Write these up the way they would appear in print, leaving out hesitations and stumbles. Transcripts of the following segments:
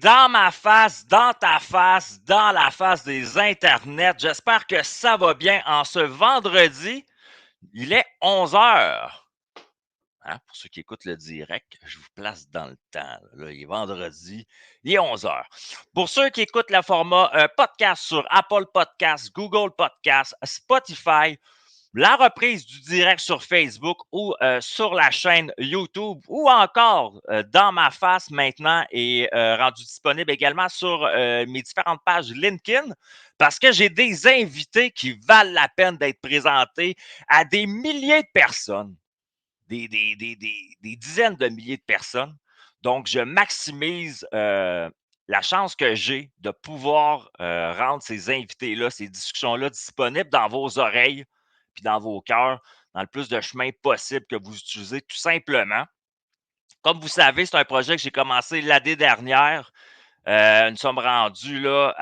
dans ma face, dans ta face, dans la face des internets. J'espère que ça va bien en ce vendredi. Il est 11 heures. Hein, pour ceux qui écoutent le direct, je vous place dans le temps. Là, il est vendredi, il est 11 heures. Pour ceux qui écoutent le format podcast sur Apple Podcast, Google Podcast, Spotify, la reprise du direct sur Facebook ou sur la chaîne YouTube ou encore dans ma face maintenant est rendu disponible également sur mes différentes pages LinkedIn parce que j'ai des invités qui valent la peine d'être présentés à des milliers de personnes, des dizaines de milliers de personnes. Donc, je maximise la chance que j'ai de pouvoir rendre ces invités-là, ces discussions-là disponibles dans vos oreilles puis dans vos cœurs, dans le plus de chemin possible que vous utilisez, tout simplement. Comme vous savez, c'est un projet que j'ai commencé l'année dernière. Nous sommes rendus là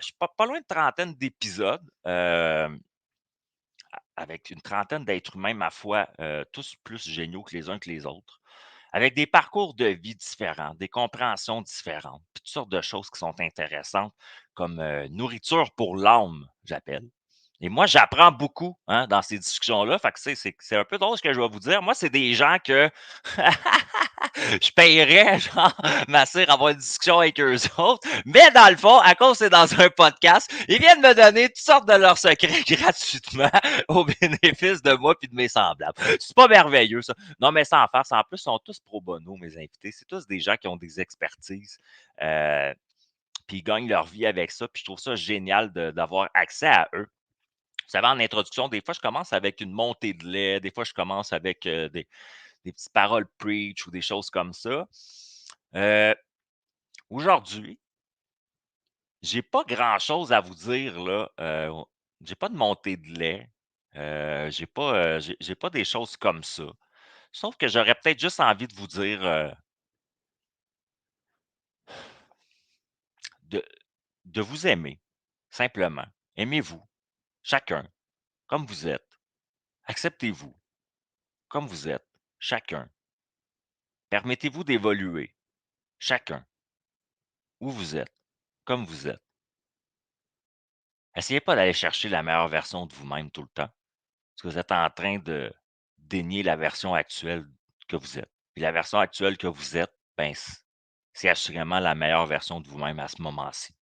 je sais pas loin de trentaine d'épisodes, avec une trentaine d'êtres humains, ma foi, tous plus géniaux que les uns que les autres, avec des parcours de vie différents, des compréhensions différentes, puis toutes sortes de choses qui sont intéressantes, comme nourriture pour l'âme, j'appelle. Et moi, j'apprends beaucoup hein, dans ces discussions-là. Fait que c'est un peu drôle ce que je vais vous dire. Moi, c'est des gens que je payerais, genre, ma sœur, avoir une discussion avec eux autres. Mais dans le fond, à cause c'est dans un podcast, ils viennent me donner toutes sortes de leurs secrets gratuitement au bénéfice de moi puis de mes semblables. C'est pas merveilleux, ça. Non, mais sans farce, en plus, ils sont tous pro bono, mes invités. C'est tous des gens qui ont des expertises. Puis ils gagnent leur vie avec ça. Puis je trouve ça génial d'avoir accès à eux. Vous savez, en introduction, des fois, je commence avec une montée de lait. Des fois, je commence avec des petites paroles preach ou des choses comme ça. Aujourd'hui, j'ai pas grand-chose à vous dire là. J'ai pas de montée de lait. J'ai pas des choses comme ça. Sauf que j'aurais peut-être juste envie de vous dire de, de vous aimer, simplement. Aimez-vous, chacun, comme vous êtes. Acceptez-vous, comme vous êtes, chacun. Permettez-vous d'évoluer, chacun, où vous êtes, comme vous êtes. Essayez pas d'aller chercher la meilleure version de vous-même tout le temps. Parce que vous êtes en train de dénier la version actuelle que vous êtes. Et la version actuelle que vous êtes, ben, c'est assurément la meilleure version de vous-même à ce moment-ci.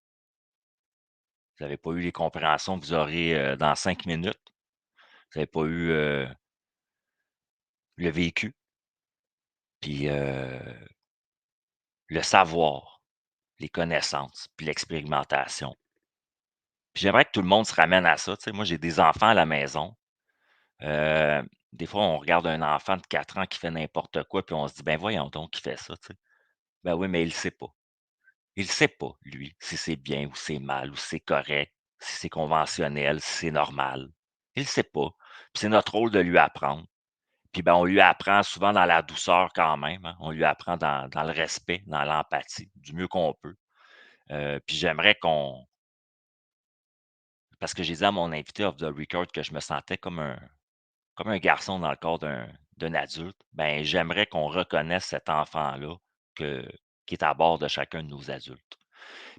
Vous n'avez pas eu les compréhensions que vous aurez dans 5 minutes. Vous n'avez pas eu le vécu, puis le savoir, les connaissances, puis l'expérimentation. Puis j'aimerais que tout le monde se ramène à ça. Tu sais, moi, j'ai des enfants à la maison. Euh, des fois, on regarde un enfant de 4 ans qui fait n'importe quoi, puis on se dit, ben voyons donc, qui fait ça. Tu sais. Ben oui, mais il ne sait pas. Il ne sait pas, lui, si c'est bien ou c'est mal, ou si c'est correct, si c'est conventionnel, si c'est normal. Il ne sait pas. Puis c'est notre rôle de lui apprendre. Puis ben, on lui apprend souvent dans la douceur quand même. Hein. On lui apprend dans le respect, dans l'empathie, du mieux qu'on peut. Puis j'aimerais qu'on. Parce que j'ai dit à mon invité off the record que je me sentais comme un garçon dans le corps d'un adulte. Ben, j'aimerais qu'on reconnaisse cet enfant-là qui est à bord de chacun de nos adultes.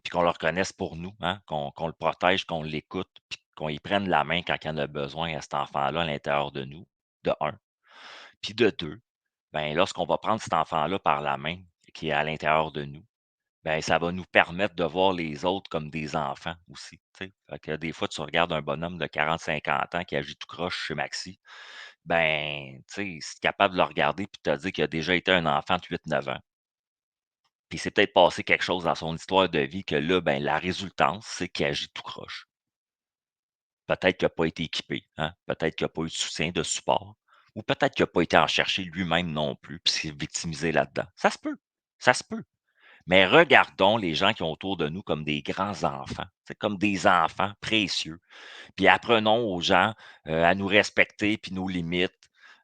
Puis qu'on le reconnaisse pour nous, hein, qu'on le protège, qu'on l'écoute, puis qu'on y prenne la main quand il en a besoin à cet enfant-là à l'intérieur de nous, de un. Puis de deux, ben, lorsqu'on va prendre cet enfant-là par la main qui est à l'intérieur de nous, ben, ça va nous permettre de voir les autres comme des enfants aussi. Tu sais. Fait que des fois, tu regardes un bonhomme de 40-50 ans qui agit tout croche chez Maxi, ben, tu sais, si tu es capable de le regarder puis de te dire qu'il a déjà été un enfant de 8-9 ans, puis il s'est peut-être passé quelque chose dans son histoire de vie que là, ben, la résultante, c'est qu'il agit tout croche. Peut-être qu'il n'a pas été équipé, hein? Peut-être qu'il n'a pas eu de soutien, de support, ou peut-être qu'il n'a pas été en chercher lui-même non plus, puis s'est victimisé là-dedans. Ça se peut, ça se peut. Mais regardons les gens qui ont autour de nous comme des grands enfants, c'est comme des enfants précieux. Puis apprenons aux gens à nous respecter, puis nos limites,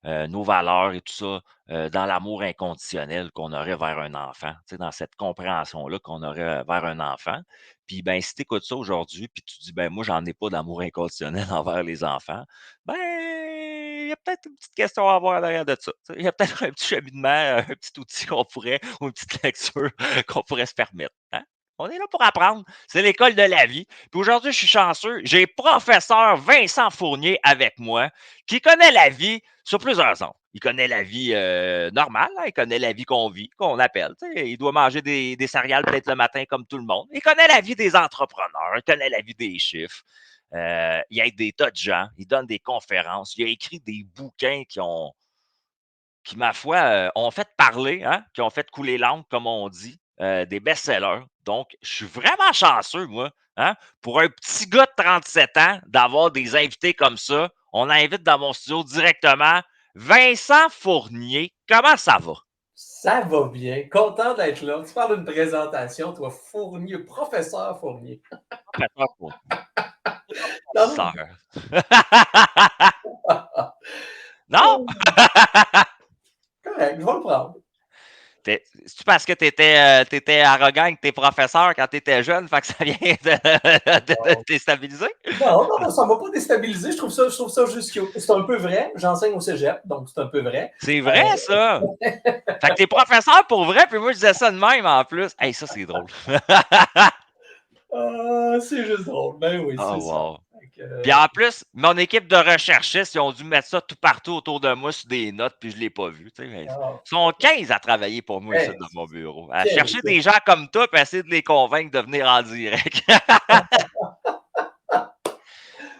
nos valeurs et tout ça, dans l'amour inconditionnel qu'on aurait vers un enfant, tu sais, dans cette compréhension-là qu'on aurait vers un enfant. Puis, ben, si tu écoutes ça aujourd'hui, puis tu dis, ben, moi, j'en ai pas d'amour inconditionnel envers les enfants, ben, il y a peut-être une petite question à avoir derrière de ça. Il y a peut-être un petit cheminement, un petit outil qu'on pourrait, ou une petite lecture qu'on pourrait se permettre. Hein? On est là pour apprendre. C'est l'école de la vie. Puis aujourd'hui, je suis chanceux. J'ai professeur Vincent Fournier avec moi qui connaît la vie sur plusieurs angles. Il connaît la vie normale, hein? Il connaît la vie qu'on vit, qu'on appelle. Il doit manger des céréales peut-être le matin comme tout le monde. Il connaît la vie des entrepreneurs, il connaît la vie des chiffres. Il aide des tas de gens, il donne des conférences, il a écrit des bouquins qui ma foi, ont fait parler, hein, qui ont fait couler l'encre, comme on dit, des best-sellers. Donc, je suis vraiment chanceux, moi, hein, pour un petit gars de 37 ans, d'avoir des invités comme ça. On invite dans mon studio directement Vincent Fournier. Comment ça va? Ça va bien. Content d'être là. Tu parles d'une présentation, toi, Fournier, professeur Fournier. Professeur Fournier. Non, Professeur. Non? non. Correct, je vais le prendre. C'est-tu parce que tu étais arrogant avec tes professeurs quand tu étais jeune, fait que ça vient de te déstabiliser? Non, non, ça ne m'a pas déstabilisé. Je trouve ça juste cute. C'est un peu vrai. J'enseigne au cégep, donc c'est un peu vrai. C'est vrai, ça! Fait que t'es professeur pour vrai, puis moi, je disais ça de même en plus. Hey, ça, c'est drôle. C'est juste drôle. Ben oui, Oh, c'est ça. wow. Que, Puis en plus, mon équipe de recherchistes, ils ont dû mettre ça tout partout autour de moi sur des notes, puis je ne l'ai pas vu. Mais ils sont 15 à travailler pour moi ici hey, dans mon bureau. À quel chercher des gens comme toi, puis essayer de les convaincre de venir en direct.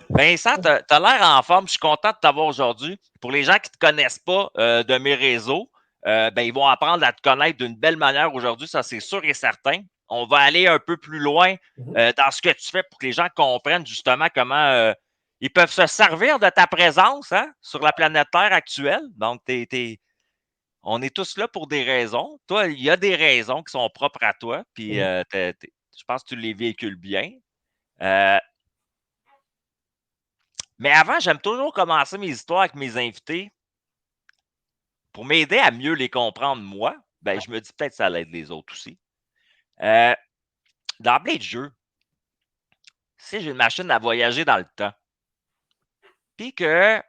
Vincent, tu as l'air en forme. Je suis content de t'avoir aujourd'hui. Pour les gens qui ne te connaissent pas de mes réseaux, ben, ils vont apprendre à te connaître d'une belle manière aujourd'hui, ça c'est sûr et certain. On va aller un peu plus loin dans ce que tu fais pour que les gens comprennent justement comment ils peuvent se servir de ta présence hein, sur la planète Terre actuelle. Donc, on est tous là pour des raisons. Toi, il y a des raisons qui sont propres à toi, puis je pense que tu les véhicules bien. Euh, Mais avant, j'aime toujours commencer mes histoires avec mes invités pour m'aider à mieux les comprendre moi. Ben, je me dis peut-être que ça l'aide les autres aussi. Euh, D'emblée de jeu, si j'ai une machine à voyager dans le temps, puis que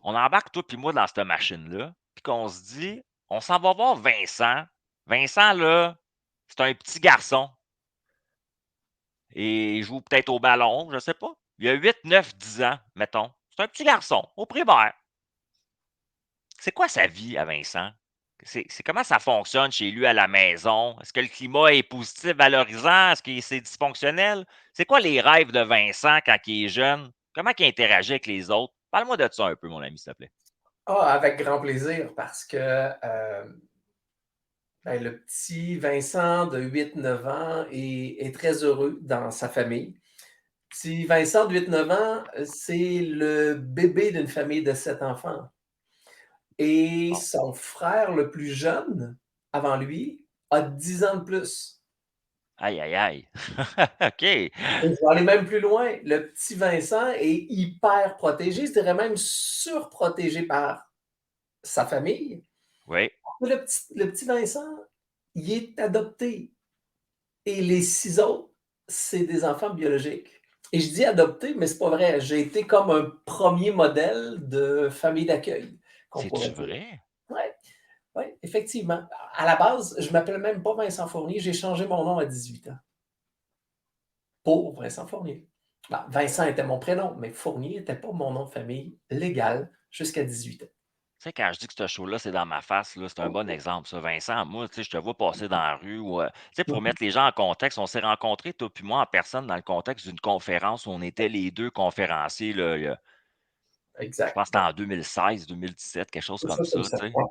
on embarque toi puis moi dans cette machine-là, puis qu'on se dit, on s'en va voir Vincent. Vincent, là, c'est un petit garçon. Et il joue peut-être au ballon, je ne sais pas. Il a 8, 9, 10 ans, mettons. C'est un petit garçon, au primaire. C'est quoi sa vie à Vincent? C'est comment ça fonctionne chez lui à la maison? Est-ce que le climat est positif, valorisant? Est-ce que c'est dysfonctionnel? C'est quoi les rêves de Vincent quand il est jeune? Comment il interagit avec les autres? Parle-moi de ça un peu, mon ami, s'il te plaît. avec grand plaisir, parce que ben, le petit Vincent de 8-9 ans est très heureux dans sa famille. Petit Vincent de 8-9 ans, c'est le bébé d'une famille de 7 enfants. Et Bon. son frère le plus jeune, avant lui, a 10 ans de plus. Aïe, aïe, aïe. OK. Et je vais aller même plus loin. Le petit Vincent est hyper protégé, je dirais même surprotégé par sa famille. Oui. Le petit Vincent, il est adopté. Et les 6 autres, c'est des enfants biologiques. Et je dis adopté, mais c'est pas vrai. J'ai été comme un premier modèle de famille d'accueil, qu'on C'est-tu pourrait dire. vrai? Oui, ouais, effectivement. À la base, je ne m'appelle même pas Vincent Fournier. J'ai changé mon nom à 18 ans pour Vincent Fournier. Ben, Vincent était mon prénom, mais Fournier n'était pas mon nom de famille légal jusqu'à 18 ans. Tu sais, quand je dis que ce show-là, c'est dans ma face, là, c'est un bon exemple, ça. Vincent, moi, tu sais, je te vois passer dans la rue. Tu sais, pour mettre les gens en contexte, on s'est rencontrés, toi puis moi, en personne, dans le contexte d'une conférence où on était les deux conférenciers, là, je pense Exact. que c'était en 2016, 2017, quelque chose C'est comme ça, ça, comme ça. tu sais. Ouais.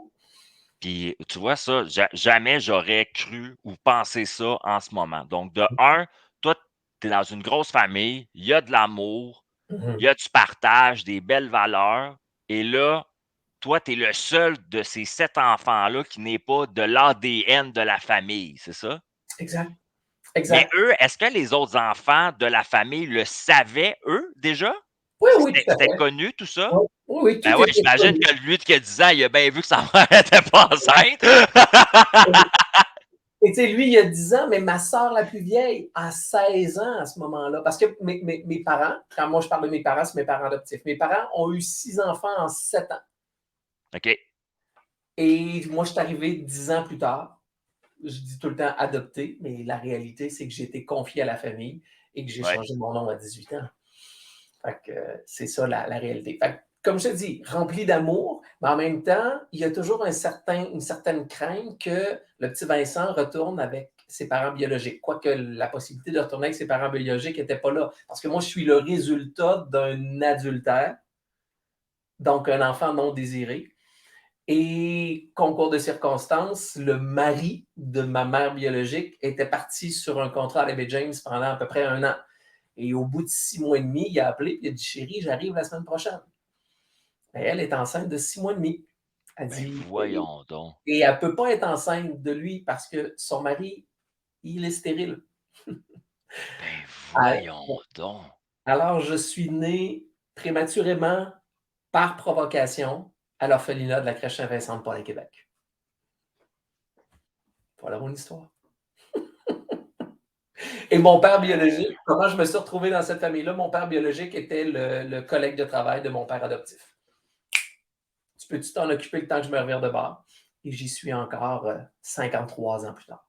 Puis, tu vois, ça, jamais j'aurais cru ou pensé ça en ce moment. Donc, de un, toi, tu es dans une grosse famille, il y a de l'amour, il y Mhm. a du partage, des belles valeurs. Et là, toi, tu es le seul de ces 7 enfants-là qui n'est pas de l'ADN de la famille, c'est ça? Exact. Mais Exact. eux, est-ce que les autres enfants de la famille le savaient, eux, déjà? Oui, oui, C'était tout à c'était fait. connu, tout ça? Oui, oui, oui, Ben tout oui, était j'imagine connu. que lui qui a 10 ans, il a bien vu que sa mère n'était pas enceinte. Et tu sais, lui, il a 10 ans, mais ma soeur la plus vieille a 16 ans à ce moment-là. Parce que mes parents, quand moi je parle de mes parents, c'est mes parents adoptifs. Mes parents ont eu 6 enfants en 7 ans. OK. Et moi, je suis arrivé 10 ans plus tard. Je dis tout le temps adopté, mais la réalité, c'est que j'ai été confié à la famille et que j'ai Ouais. changé mon nom à 18 ans. Fait que c'est ça la réalité. Fait que, comme je te dis, rempli d'amour, mais en même temps, il y a toujours une certaine crainte que le petit Vincent retourne avec ses parents biologiques. Quoique la possibilité de retourner avec ses parents biologiques n'était pas là. Parce que moi, je suis le résultat d'un adultère, donc un enfant non désiré. Et concours de circonstances, le mari de ma mère biologique était parti sur un contrat à Baby James pendant à peu près 1 an. Et au bout de 6 mois et demi, il a appelé et il a dit Chérie, j'arrive la semaine prochaine. Et elle est enceinte de 6 mois et demi. Elle Ben dit voyons donc. et elle ne peut pas être enceinte de lui parce que son mari, il est stérile. Ben voyons donc. Alors, je suis né prématurément par provocation à l'orphelinat de la crèche Saint-Vincent de Paul à Québec. Voilà mon histoire. Et mon père Euh, biologique, comment je me suis retrouvé dans cette famille-là? Mon père biologique était le collègue de travail de mon père adoptif. Tu peux-tu t'en occuper le temps que je me revire de bord? Et j'y suis encore 53 ans plus tard.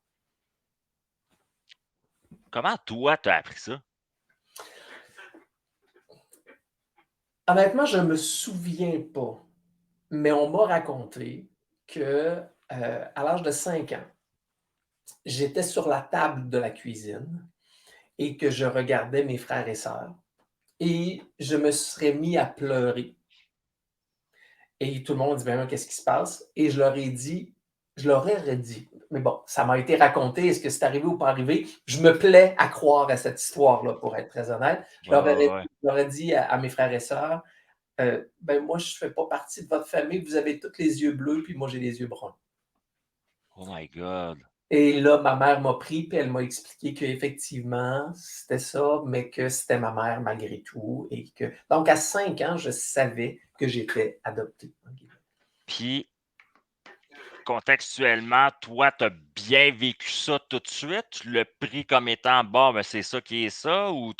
Comment toi, t'as appris ça? Honnêtement, je ne me souviens pas, mais on m'a raconté que à l'âge de 5 ans, j'étais sur la table de la cuisine et que je regardais mes frères et sœurs et je me serais mis à pleurer. Et tout le monde dit, ben, qu'est-ce qui se passe? Et je leur ai redit. Mais bon, ça m'a été raconté. Est-ce que c'est arrivé ou pas arrivé? Je me plais à croire à cette histoire-là, pour être très honnête. Ouais, ouais, ouais. Je leur ai dit à mes frères et sœurs, ben moi, je ne fais pas partie de votre famille. Vous avez tous les yeux bleus, puis moi, j'ai les yeux bruns. Oh my God. Et là, ma mère m'a pris, puis elle m'a expliqué qu'effectivement, c'était ça, mais que c'était ma mère malgré tout. Et que... Donc, à 5 ans, je savais que j'étais adopté. Puis, contextuellement, toi, t'as bien vécu ça tout de suite? Tu l'as pris comme étant, bon, ben c'est ça qui est ça? Ou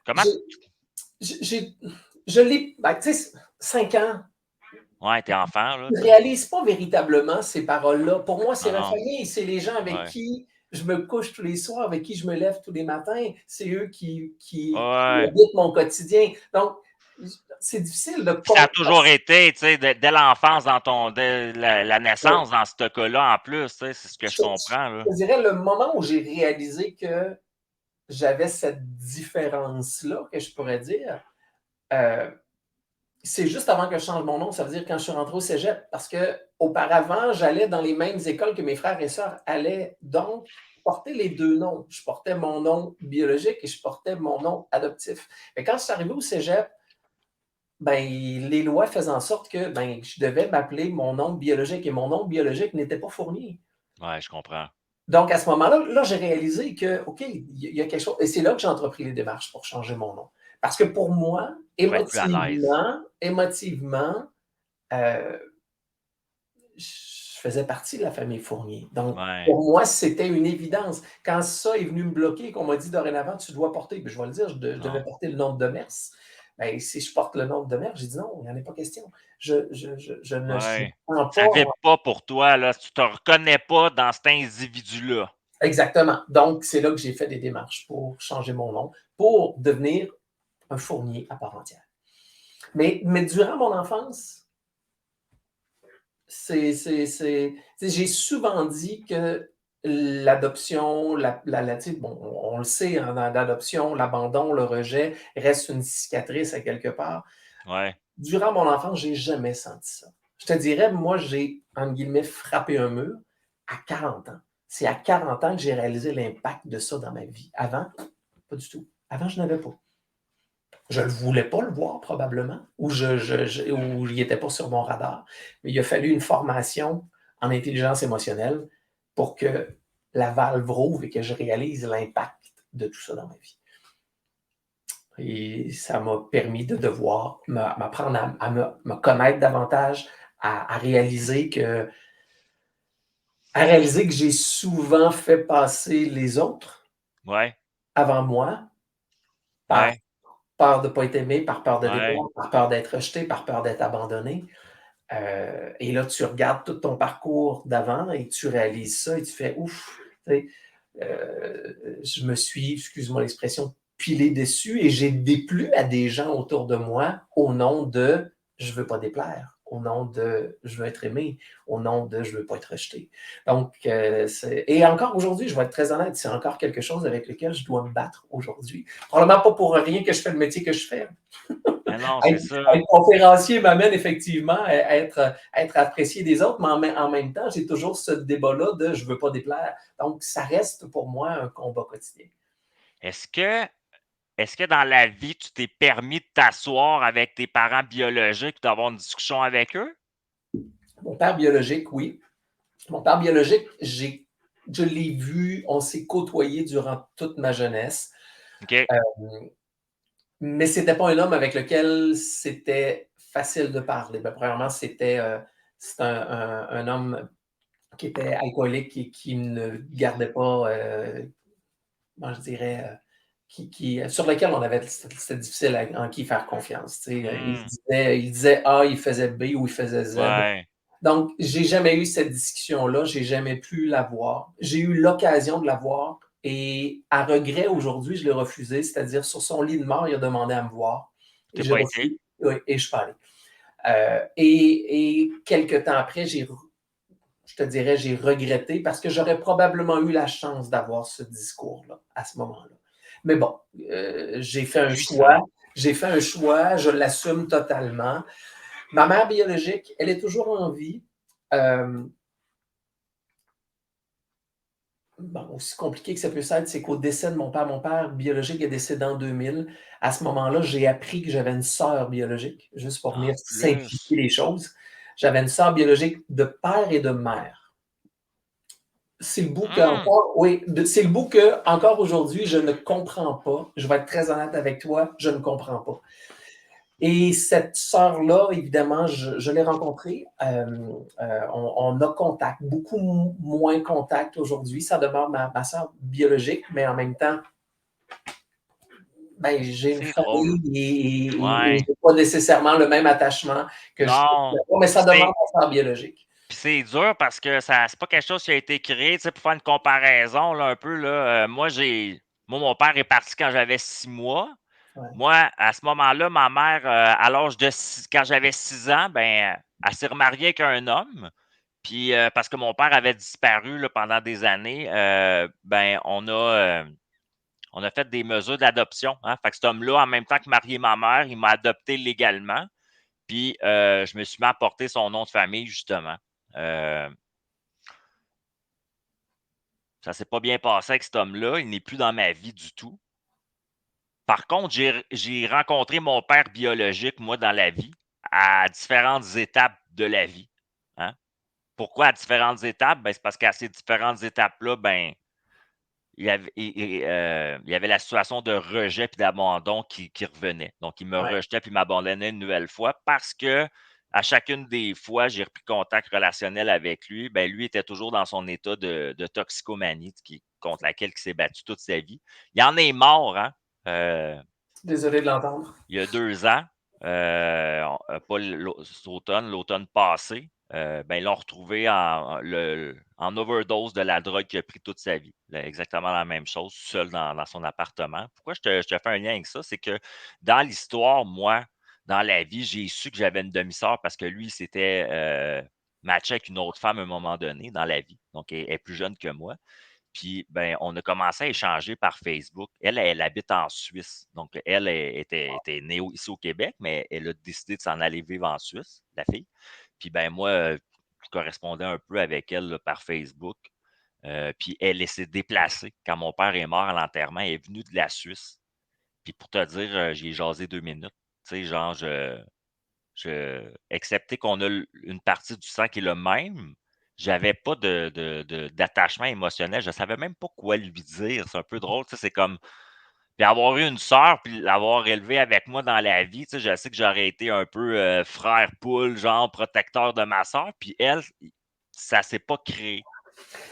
comment? J'ai, j'ai, je l'ai, ben, tu sais, 5 ans, Ouais, t'es enfant, là, je tu ne sais. réalise pas véritablement ces paroles-là. Pour moi, c'est Non, la non. famille, c'est les gens avec Ouais. qui je me couche tous les soirs, avec qui je me lève tous les matins. C'est eux qui Ouais. habitent mon quotidien. Donc, c'est difficile de Ça a comprendre. toujours été, tu sais, dès l'enfance, dès la Ouais. naissance, dans ce cas-là, en plus, tu sais, c'est ce que je Je, comprends, là. je dirais le moment où j'ai réalisé que j'avais cette différence-là, que je pourrais dire, euh, c'est juste avant que je change mon nom, ça veut dire quand je suis rentré au cégep, parce que auparavant, j'allais dans les mêmes écoles que mes frères et sœurs allaient. Donc, je portais les deux noms. Je portais mon nom biologique et je portais mon nom adoptif. Mais quand je suis arrivé au cégep, ben, les lois faisaient en sorte que ben, je devais m'appeler mon nom biologique et mon nom biologique n'était pas fourni. Ouais, je comprends. Donc, à ce moment-là, là, j'ai réalisé que, OK, il y a quelque chose. Et c'est là que j'ai entrepris les démarches pour changer mon nom. Parce que pour moi, Pour être plus à l'aise. émotivement, je faisais partie de la famille Fournier. Donc, Ouais. pour moi, c'était une évidence. Quand ça est venu me bloquer, qu'on m'a dit dorénavant, tu dois porter, puis je vais le dire, je devais Non. porter le nom de Demers. Ben, si je porte le nom de Demers, j'ai dit non, il n'y en a pas question. Je ne Ouais. sens Ça pas. vibre pas pour toi, là. Tu te reconnais pas dans cet individu-là. Exactement. Donc, c'est là que j'ai fait des démarches pour changer mon nom, pour devenir un fournier à part entière. Mais durant mon enfance, j'ai souvent dit que l'adoption, bon, on le sait, hein, dans l'adoption, l'abandon, le rejet reste une cicatrice à quelque part. Ouais. Durant mon enfance, j'ai jamais senti ça. Je te dirais, moi, j'ai, entre guillemets, frappé un mur à 40 ans. C'est à 40 ans que j'ai réalisé l'impact de ça dans ma vie. Avant, pas du tout. Avant, je n'avais pas. Je ne voulais pas le voir probablement, ou il n'était pas sur mon radar. Mais il a fallu une formation en intelligence émotionnelle pour que la valve rouvre et que je réalise l'impact de tout ça dans ma vie. Et ça m'a permis de devoir m'apprendre à me connaître davantage, à réaliser que À réaliser que j'ai souvent fait passer les autres Ouais, avant moi, par ouais, peur de ne pas être aimé, par peur de ouais. déplaire, par peur d'être rejeté, par peur d'être abandonné. Et là, tu regardes tout ton parcours d'avant et tu réalises ça et tu fais ouf, tu sais, je me suis, excuse-moi l'expression, pilé dessus et j'ai déplu à des gens autour de moi au nom de je veux pas déplaire, au nom de je veux être aimé, au nom de je veux pas être rejeté. Donc, et encore aujourd'hui, je vais être très honnête, c'est encore quelque chose avec lequel je dois me battre aujourd'hui. Probablement pas pour rien que je fais le métier que je fais. Ah non, c'est ça. Être conférencier m'amène effectivement à être apprécié des autres, mais en même temps, j'ai toujours ce débat-là de je ne veux pas déplaire. Donc, ça reste pour moi un combat quotidien. Est-ce que est-ce que dans la vie, tu t'es permis de t'asseoir avec tes parents biologiques, d'avoir une discussion avec eux? Mon père biologique, oui. Mon père biologique, je l'ai vu, on s'est côtoyé durant toute ma jeunesse, OK. mais ce n'était pas un homme avec lequel c'était facile de parler. Ben, premièrement, c'est un homme qui était alcoolique et qui ne gardait pas moi, je dirais, sur lequel on avait, c'était difficile en qui faire confiance. Mmh. Il disait A, il faisait B ou il faisait Z. Ouais. Donc, j'ai jamais eu cette discussion-là, j'ai jamais pu l'avoir. J'ai eu l'occasion de l'avoir et à regret, aujourd'hui, je l'ai refusé, c'est-à-dire sur son lit de mort, il a demandé à me voir et Tu j'ai pas été? refusé, oui, et je suis pas allé. Et quelques temps après, je te dirais, j'ai regretté parce que j'aurais probablement eu la chance d'avoir ce discours-là à ce moment-là. Mais bon, j'ai fait un choix. Puissant. J'ai fait un choix, je l'assume totalement. Ma mère biologique, elle est toujours en vie. Euh, bon, aussi compliqué que ça peut être, c'est qu'au décès de mon père biologique est décédé en 2000. À ce moment-là, j'ai appris que j'avais une sœur biologique, juste pour En venir simplifier plus. les choses. J'avais une sœur biologique de père et de mère. C'est le bout que, Mmh. encore, oui, c'est le bout que, encore aujourd'hui, je ne comprends pas. Je vais être très honnête avec toi, je ne comprends pas. Et cette sœur-là, évidemment, je l'ai rencontrée. On a contact, beaucoup moins contact aujourd'hui. Ça demeure ma sœur biologique, mais en même temps, ben, j'ai une C'est drôle. famille et je Ouais. n'ai pas nécessairement le même attachement que je Non. mais ça Puis demeure ma sœur biologique. c'est dur parce que ça c'est pas quelque chose qui a été créé, tu sais, pour faire une comparaison là, un peu là, moi mon père est parti quand j'avais 6 mois. Ouais, Moi, à ce moment-là, ma mère, à l'âge de quand j'avais 6 ans, ben, elle s'est remariée avec un homme. Puis, parce que mon père avait disparu là, pendant des années, ben, on a fait des mesures d'adoption, hein. Fait que cet homme-là, en même temps que marier ma mère, il m'a adopté légalement. Puis, je me suis mis à porter son nom de famille, justement. Heu, Ça s'est pas bien passé avec cet homme-là. Il n'est plus dans ma vie du tout. Par contre, j'ai rencontré mon père biologique, moi, dans la vie, à différentes étapes de la vie, hein. Pourquoi à différentes étapes? Ben, c'est parce qu'à ces différentes étapes-là, ben, il y avait la situation de rejet puis d'abandon qui revenait. Donc il me ouais. rejetait puis m'abandonnait une nouvelle fois parce que à chacune des fois, j'ai repris contact relationnel avec lui. Ben, lui était toujours dans son état de toxicomanie contre laquelle il s'est battu toute sa vie. Il en est mort, hein, heu, Désolé de l'entendre. il y a 2 ans, pas cet automne, l'automne passé. Ben, ils l'ont retrouvé en overdose de la drogue qu'il a pris toute sa vie. Là, exactement la même chose, seul dans son appartement. Pourquoi je te fais un lien avec ça? C'est que dans l'histoire, moi, dans la vie, j'ai su que j'avais une demi-sœur parce que lui, il s'était, matché avec une autre femme à un moment donné dans la vie. Donc elle est plus jeune que moi. Puis, ben, on a commencé à échanger par Facebook. Elle habite en Suisse. Donc, était née ici au Québec, mais elle a décidé de s'en aller vivre en Suisse, la fille. Puis, ben, moi, je correspondais un peu avec elle là, par Facebook. Puis, elle s'est déplacée quand mon père est mort à l'enterrement. Elle est venue de la Suisse. Puis, pour te dire, j'y ai jasé 2 minutes. Tu sais, genre, excepté qu'on a une partie du sang qui est le même, j'avais pas d'attachement émotionnel. Je savais même pas quoi lui dire. C'est un peu drôle, tu sais, c'est comme puis avoir eu une sœur, puis l'avoir élevée avec moi dans la vie, tu sais, je sais que j'aurais été un peu, frère poule, genre protecteur de ma sœur, puis elle, ça s'est pas créé.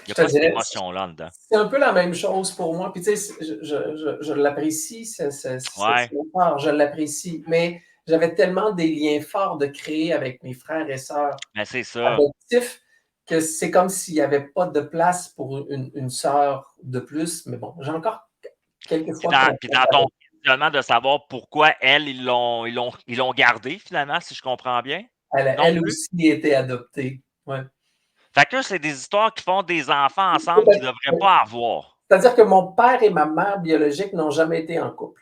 Il y Je a te pas cette dirais, émotion-là en dedans. c'est un peu la même chose pour moi. Puis, tu sais, je l'apprécie, Ouais, mon part, je l'apprécie, mais j'avais tellement des liens forts de créer avec mes frères et sœurs mais c'est ça. adoptifs que c'est comme s'il n'y avait pas de place pour une sœur de plus. Mais bon, j'ai encore quelques Puis fois dans puis contact dans ton avec questionnement de savoir pourquoi elle, ils l'ont gardé finalement, si je comprends bien? elle. Non Elle plus? aussi était adoptée. Ouais. Fait que c'est des histoires qui font des enfants ensemble qu'ils devraient pas avoir. C'est-à-dire que mon père et ma mère biologiques n'ont jamais été en couple.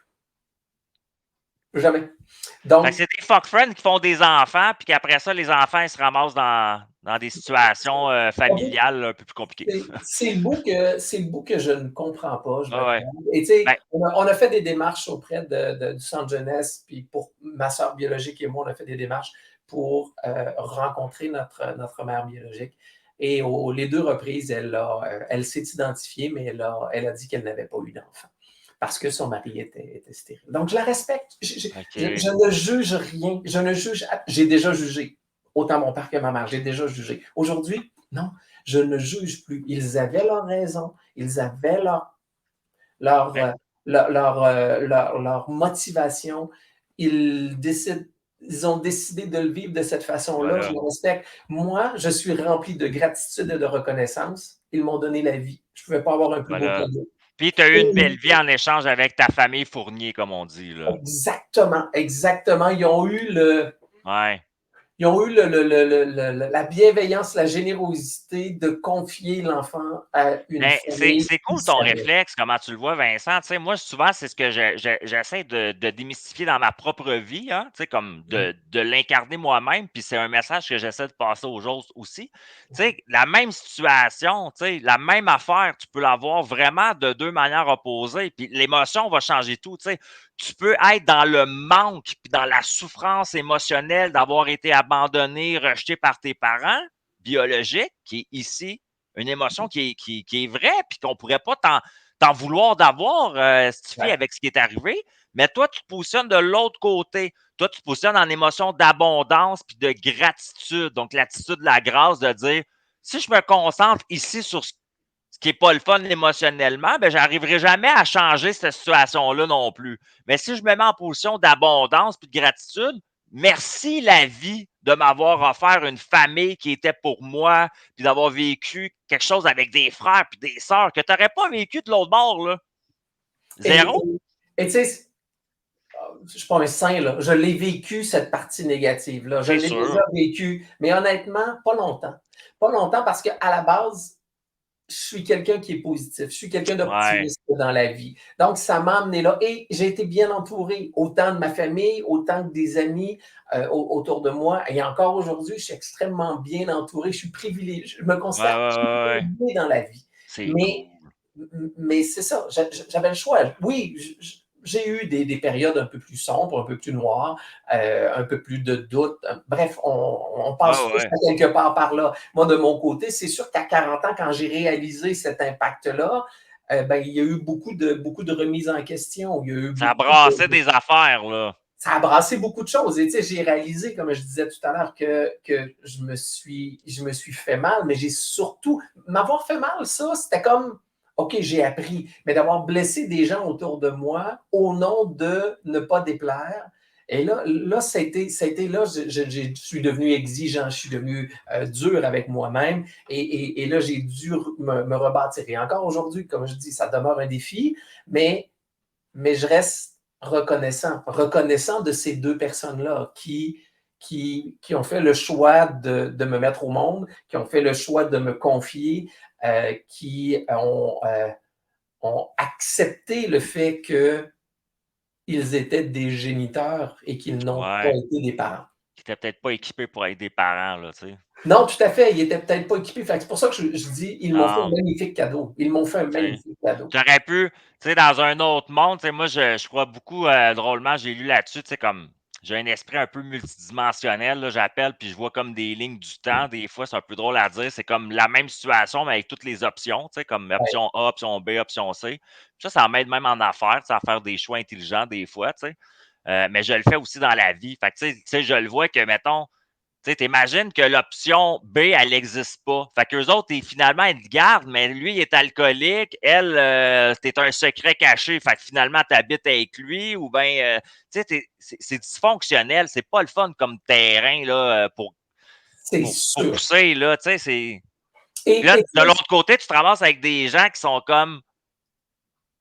Jamais. Fait que Donc, c'est des fuck friends qui font des enfants, puis qu'après ça, les enfants, ils se ramassent dans des situations, familiales un peu plus compliquées. c'est le bout que je ne comprends pas, je Ouais, vais être ouais. honnête. Et tu sais, Ben, on a fait des démarches auprès du centre jeunesse, puis pour ma sœur biologique et moi, on a fait des démarches pour rencontrer notre mère biologique. Et les deux reprises, elle s'est identifiée, mais elle a dit qu'elle n'avait pas eu d'enfant parce que son mari était stérile. Donc, je la respecte. Je OK. ne juge rien. Je ne juge. J'ai déjà jugé. Autant mon père que ma mère. J'ai déjà jugé. Aujourd'hui, non, je ne juge plus. Ils avaient leur raison. Ils avaient leur, Ben, leur motivation. Ils décident. Ils ont décidé de le vivre de cette façon-là. Je voilà, le respecte. Moi, je suis rempli de gratitude et de reconnaissance. Ils m'ont donné la vie. Je ne pouvais pas avoir un plus beau voilà. cadeau. Puis tu as eu une Et belle vie en échange avec ta famille Fournier, comme on dit, là. exactement, exactement. Ouais. Ils ont eu la bienveillance, la générosité de confier l'enfant à une Mais famille c'est qui cool ton savait. réflexe, comment tu le vois, Vincent. Tu sais, moi, souvent, c'est ce que j'essaie de démystifier dans ma propre vie, hein, tu sais, comme de l'incarner moi-même, puis c'est un message que j'essaie de passer aux autres aussi. Tu sais, la même situation, tu sais, la même affaire, tu peux l'avoir vraiment de deux manières opposées, puis l'émotion va changer tout, tu sais. Tu peux être dans le manque, puis dans la souffrance émotionnelle d'avoir été abandonné, rejeté par tes parents biologiques, qui est ici une émotion qui est vraie, puis qu'on ne pourrait pas t'en vouloir d'avoir, Stifi, Exact. avec ce qui est arrivé. Mais toi, tu te positionnes de l'autre côté. Toi, tu te positionnes en émotion d'abondance puis de gratitude. Donc, l'attitude de la grâce de dire si je me concentre ici sur ce qui n'est pas le fun émotionnellement, ben, je n'arriverai jamais à changer cette situation-là non plus. Mais si je me mets en position d'abondance puis de gratitude, merci la vie de m'avoir offert une famille qui était pour moi, puis d'avoir vécu quelque chose avec des frères puis des sœurs que tu n'aurais pas vécu de l'autre bord, là. Et, Zéro, et tu sais, je ne suis pas un saint, là. Je l'ai vécu, cette partie négative-là. Je c'est l'ai déjà sûr. vécu, mais honnêtement, pas longtemps. Pas longtemps parce qu'à la base, je suis quelqu'un qui est positif. Je suis quelqu'un Ouais. d'optimiste dans la vie. Donc, ça m'a amené là. Et j'ai été bien entouré, autant de ma famille, autant que des amis autour de moi. Et encore aujourd'hui, je suis extrêmement bien entouré. Je suis privilégié. Je me Ouais, considère ouais, ouais, ouais. privilégié dans la vie. C'est Mais, cool. mais c'est ça. J'avais le choix. Oui, j'ai eu des périodes un peu plus sombres, un peu plus noires, un peu plus de doutes. Bref, on Ouais, passe tous ouais. à quelque part par là. Moi, de mon côté, c'est sûr qu'à 40 ans, quand j'ai réalisé cet impact-là, ben, il y a eu beaucoup de remises en question. Il y a eu Ça beaucoup brassait de, des affaires, là. ça a brassé beaucoup de choses. Et tu sais, j'ai réalisé, comme je disais tout à l'heure, que je me suis fait mal, mais j'ai surtout, m'avoir fait mal, ça, c'était comme, OK, j'ai appris, mais d'avoir blessé des gens autour de moi au nom de ne pas déplaire. Et là ça a été là, je suis devenu exigeant, je suis devenu dur avec moi-même. Et là, j'ai dû me rebâtir. Et encore aujourd'hui, comme je dis, ça demeure un défi, mais je reste reconnaissant de ces deux personnes-là qui ont fait le choix de me mettre au monde, qui ont fait le choix de me confier, qui ont accepté le fait qu'ils étaient des géniteurs et qu'ils n'ont pas Ouais. été des parents. Qui n'étaient peut-être pas équipés pour être des parents, là, tu sais. Non, tout à fait, ils n'étaient peut-être pas équipés. C'est pour ça que je dis, ils m'ont fait un Non, magnifique cadeau. Ils m'ont fait un tu sais. magnifique cadeau. Tu aurais pu, tu sais, dans un autre monde, tu sais, moi, je crois beaucoup, drôlement, j'ai lu là-dessus, tu sais, comme j'ai un esprit un peu multidimensionnel, là, j'appelle, puis je vois comme des lignes du temps. Des fois, c'est un peu drôle à dire. C'est comme la même situation, mais avec toutes les options, tu sais, comme Ouais. option A, option B, option C. Puis ça m'aide même en affaires, tu sais, à faire des choix intelligents des fois, tu sais. Mais je le fais aussi dans la vie. Fait que, tu sais, je le vois que, mettons, Tu t'imagines que l'option B, elle n'existe pas. Fait qu'eux autres, finalement, ils te gardent, mais lui, il est alcoolique. Elle, t'es un secret caché. Fait que finalement, t'habites avec lui ou bien, tu sais, c'est dysfonctionnel. C'est pas le fun comme terrain, là, C'est pour sûr. pousser, là. Tu sais, c'est. Puis là, Et de l'autre côté, tu te ramasses avec des gens qui sont comme.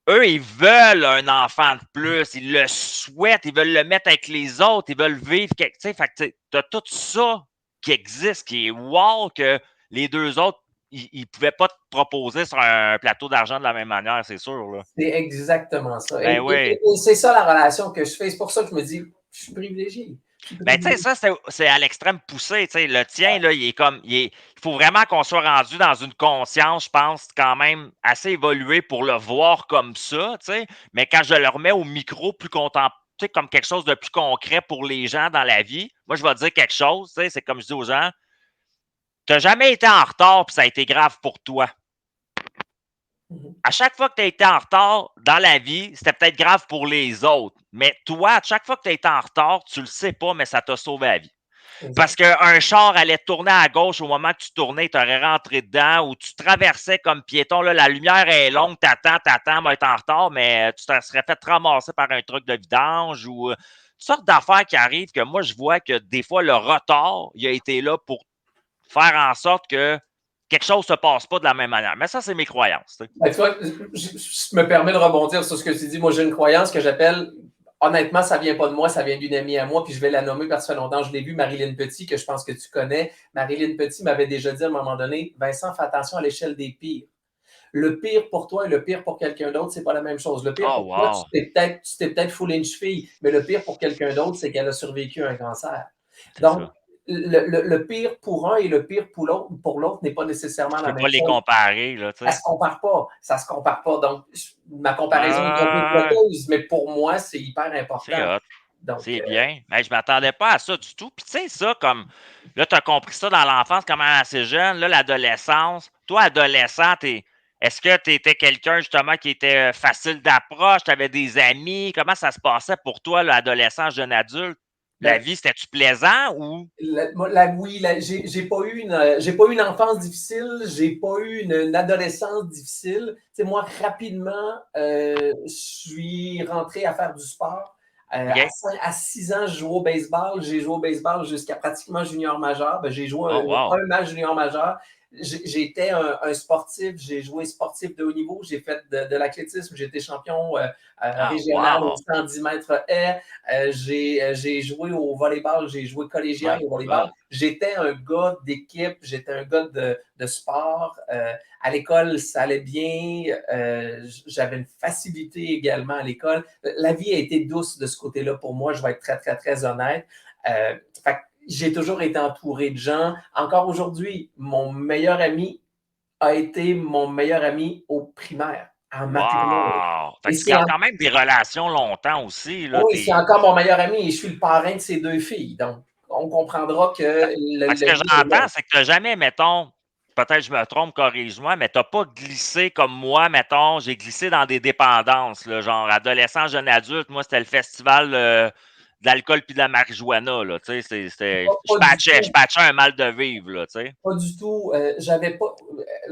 Eux, ils veulent un enfant de plus, ils le souhaitent, ils veulent le mettre avec les autres, ils veulent vivre. Tu sais, fait que tu as tout ça qui existe, qui est wow, que les deux autres, ils ne pouvaient pas te proposer sur un plateau d'argent de la même manière, c'est sûr. Là. c'est exactement ça. Ben oui. Et c'est ça la relation que je fais. C'est pour ça que je me dis, je suis privilégié. Je suis Ben, tu sais, privilégié. ça, c'est à l'extrême poussé. Tu sais, le tien, là, il est comme. Il faut vraiment qu'on soit rendu dans une conscience, je pense, quand même assez évoluée pour le voir comme ça. Tu sais. Mais quand je le remets au micro plus contemporain, tu sais, comme quelque chose de plus concret pour les gens dans la vie, moi, je vais dire quelque chose. Tu sais, c'est comme je dis aux gens, tu n'as jamais été en retard puis ça a été grave pour toi. Mhm. À chaque fois que tu as été en retard dans la vie, c'était peut-être grave pour les autres. Mais toi, à chaque fois que tu as été en retard, tu le sais pas, mais ça t'a sauvé la vie. Parce Exact. qu'un char allait tourner à gauche au moment que tu tournais, tu aurais rentré dedans ou tu traversais comme piéton. Là, la lumière est longue, t'attends, va être en retard, mais tu te serais fait ramasser par un truc de vidange ou toutes sortes d'affaires qui arrivent que moi, je vois que des fois, le retard, il a été là pour faire en sorte que quelque chose ne se passe pas de la même manière. Mais ça, c'est mes croyances. Tu sais. Ben, tu vois, je me permets de rebondir sur ce que tu dis. Moi, j'ai une croyance que j'appelle, honnêtement, ça vient pas de moi, ça vient d'une amie à moi, puis je vais la nommer parce que ça fait longtemps que je l'ai vue, Marilyn Petit, que je pense que tu connais. Marilyn Petit m'avait déjà dit à un moment donné, Vincent, fais attention à l'échelle des pires. Le pire pour toi et le pire pour quelqu'un d'autre, c'est pas la même chose. Le pire Oh, pour toi, wow. tu t'es peut-être foulé une cheville, mais le pire pour quelqu'un d'autre, c'est qu'elle a survécu à un cancer. C'est Donc, ça. le pire pour un et le pire pour l'autre n'est pas nécessairement Tu la peux même pas les chose. comparer, là, tu Ça sais. se compare pas. Ça se compare pas. Donc, ma comparaison est un peu Ouais, boiteuse, mais pour moi, c'est hyper c'est important. hot. Donc, C'est bien. Mais je ne m'attendais pas à ça du tout. Puis tu sais, ça, comme là, tu as compris ça dans l'enfance quand même assez jeune, là, l'adolescence. Toi, adolescent, est-ce que tu étais quelqu'un justement qui était facile d'approche? Tu avais des amis? Comment ça se passait pour toi, l'adolescent, jeune adulte? La ben, vie, c'était-tu plaisant ou. oui, j'ai pas eu une enfance difficile, j'ai pas eu une adolescence difficile. Tu sais, moi, rapidement, je suis rentré à faire du sport. OK? À 6 ans, je jouais au baseball. J'ai joué au baseball jusqu'à pratiquement junior majeur. Ben, j'ai joué Oh, wow. un match junior majeur. J'étais un sportif, j'ai joué sportif de haut niveau, j'ai fait de l'athlétisme, j'ai été champion Ah, régional au wow. 110 mètres haies. J'ai joué au volleyball, j'ai joué collégial My au volleyball. God. J'étais un gars d'équipe, j'étais un gars de sport. À l'école, ça allait bien. J'avais une facilité également à l'école. La vie a été douce de ce côté-là pour moi, je vais être très, très, très honnête. Fait que j'ai toujours été entouré de gens. Encore aujourd'hui, mon meilleur ami a été mon meilleur ami au primaire, en maternelle. Wow. Fait Et que tu c'est gardes quand même des relations longtemps aussi, là. oui, c'est encore mon meilleur ami et je suis le parrain de ses deux filles. Donc, on comprendra que Fait que ce le que lien est là. j'entends, c'est que tu n'as jamais, mettons, peut-être je me trompe, corrige-moi, mais tu n'as pas glissé comme moi, mettons, j'ai glissé dans des dépendances, là, genre adolescent, jeune adulte. Moi, c'était le festival de l'alcool puis de la marijuana, là, tu sais, Pas du je tout. patchais un mal de vivre, là, tu sais. Pas du tout. J'avais pas.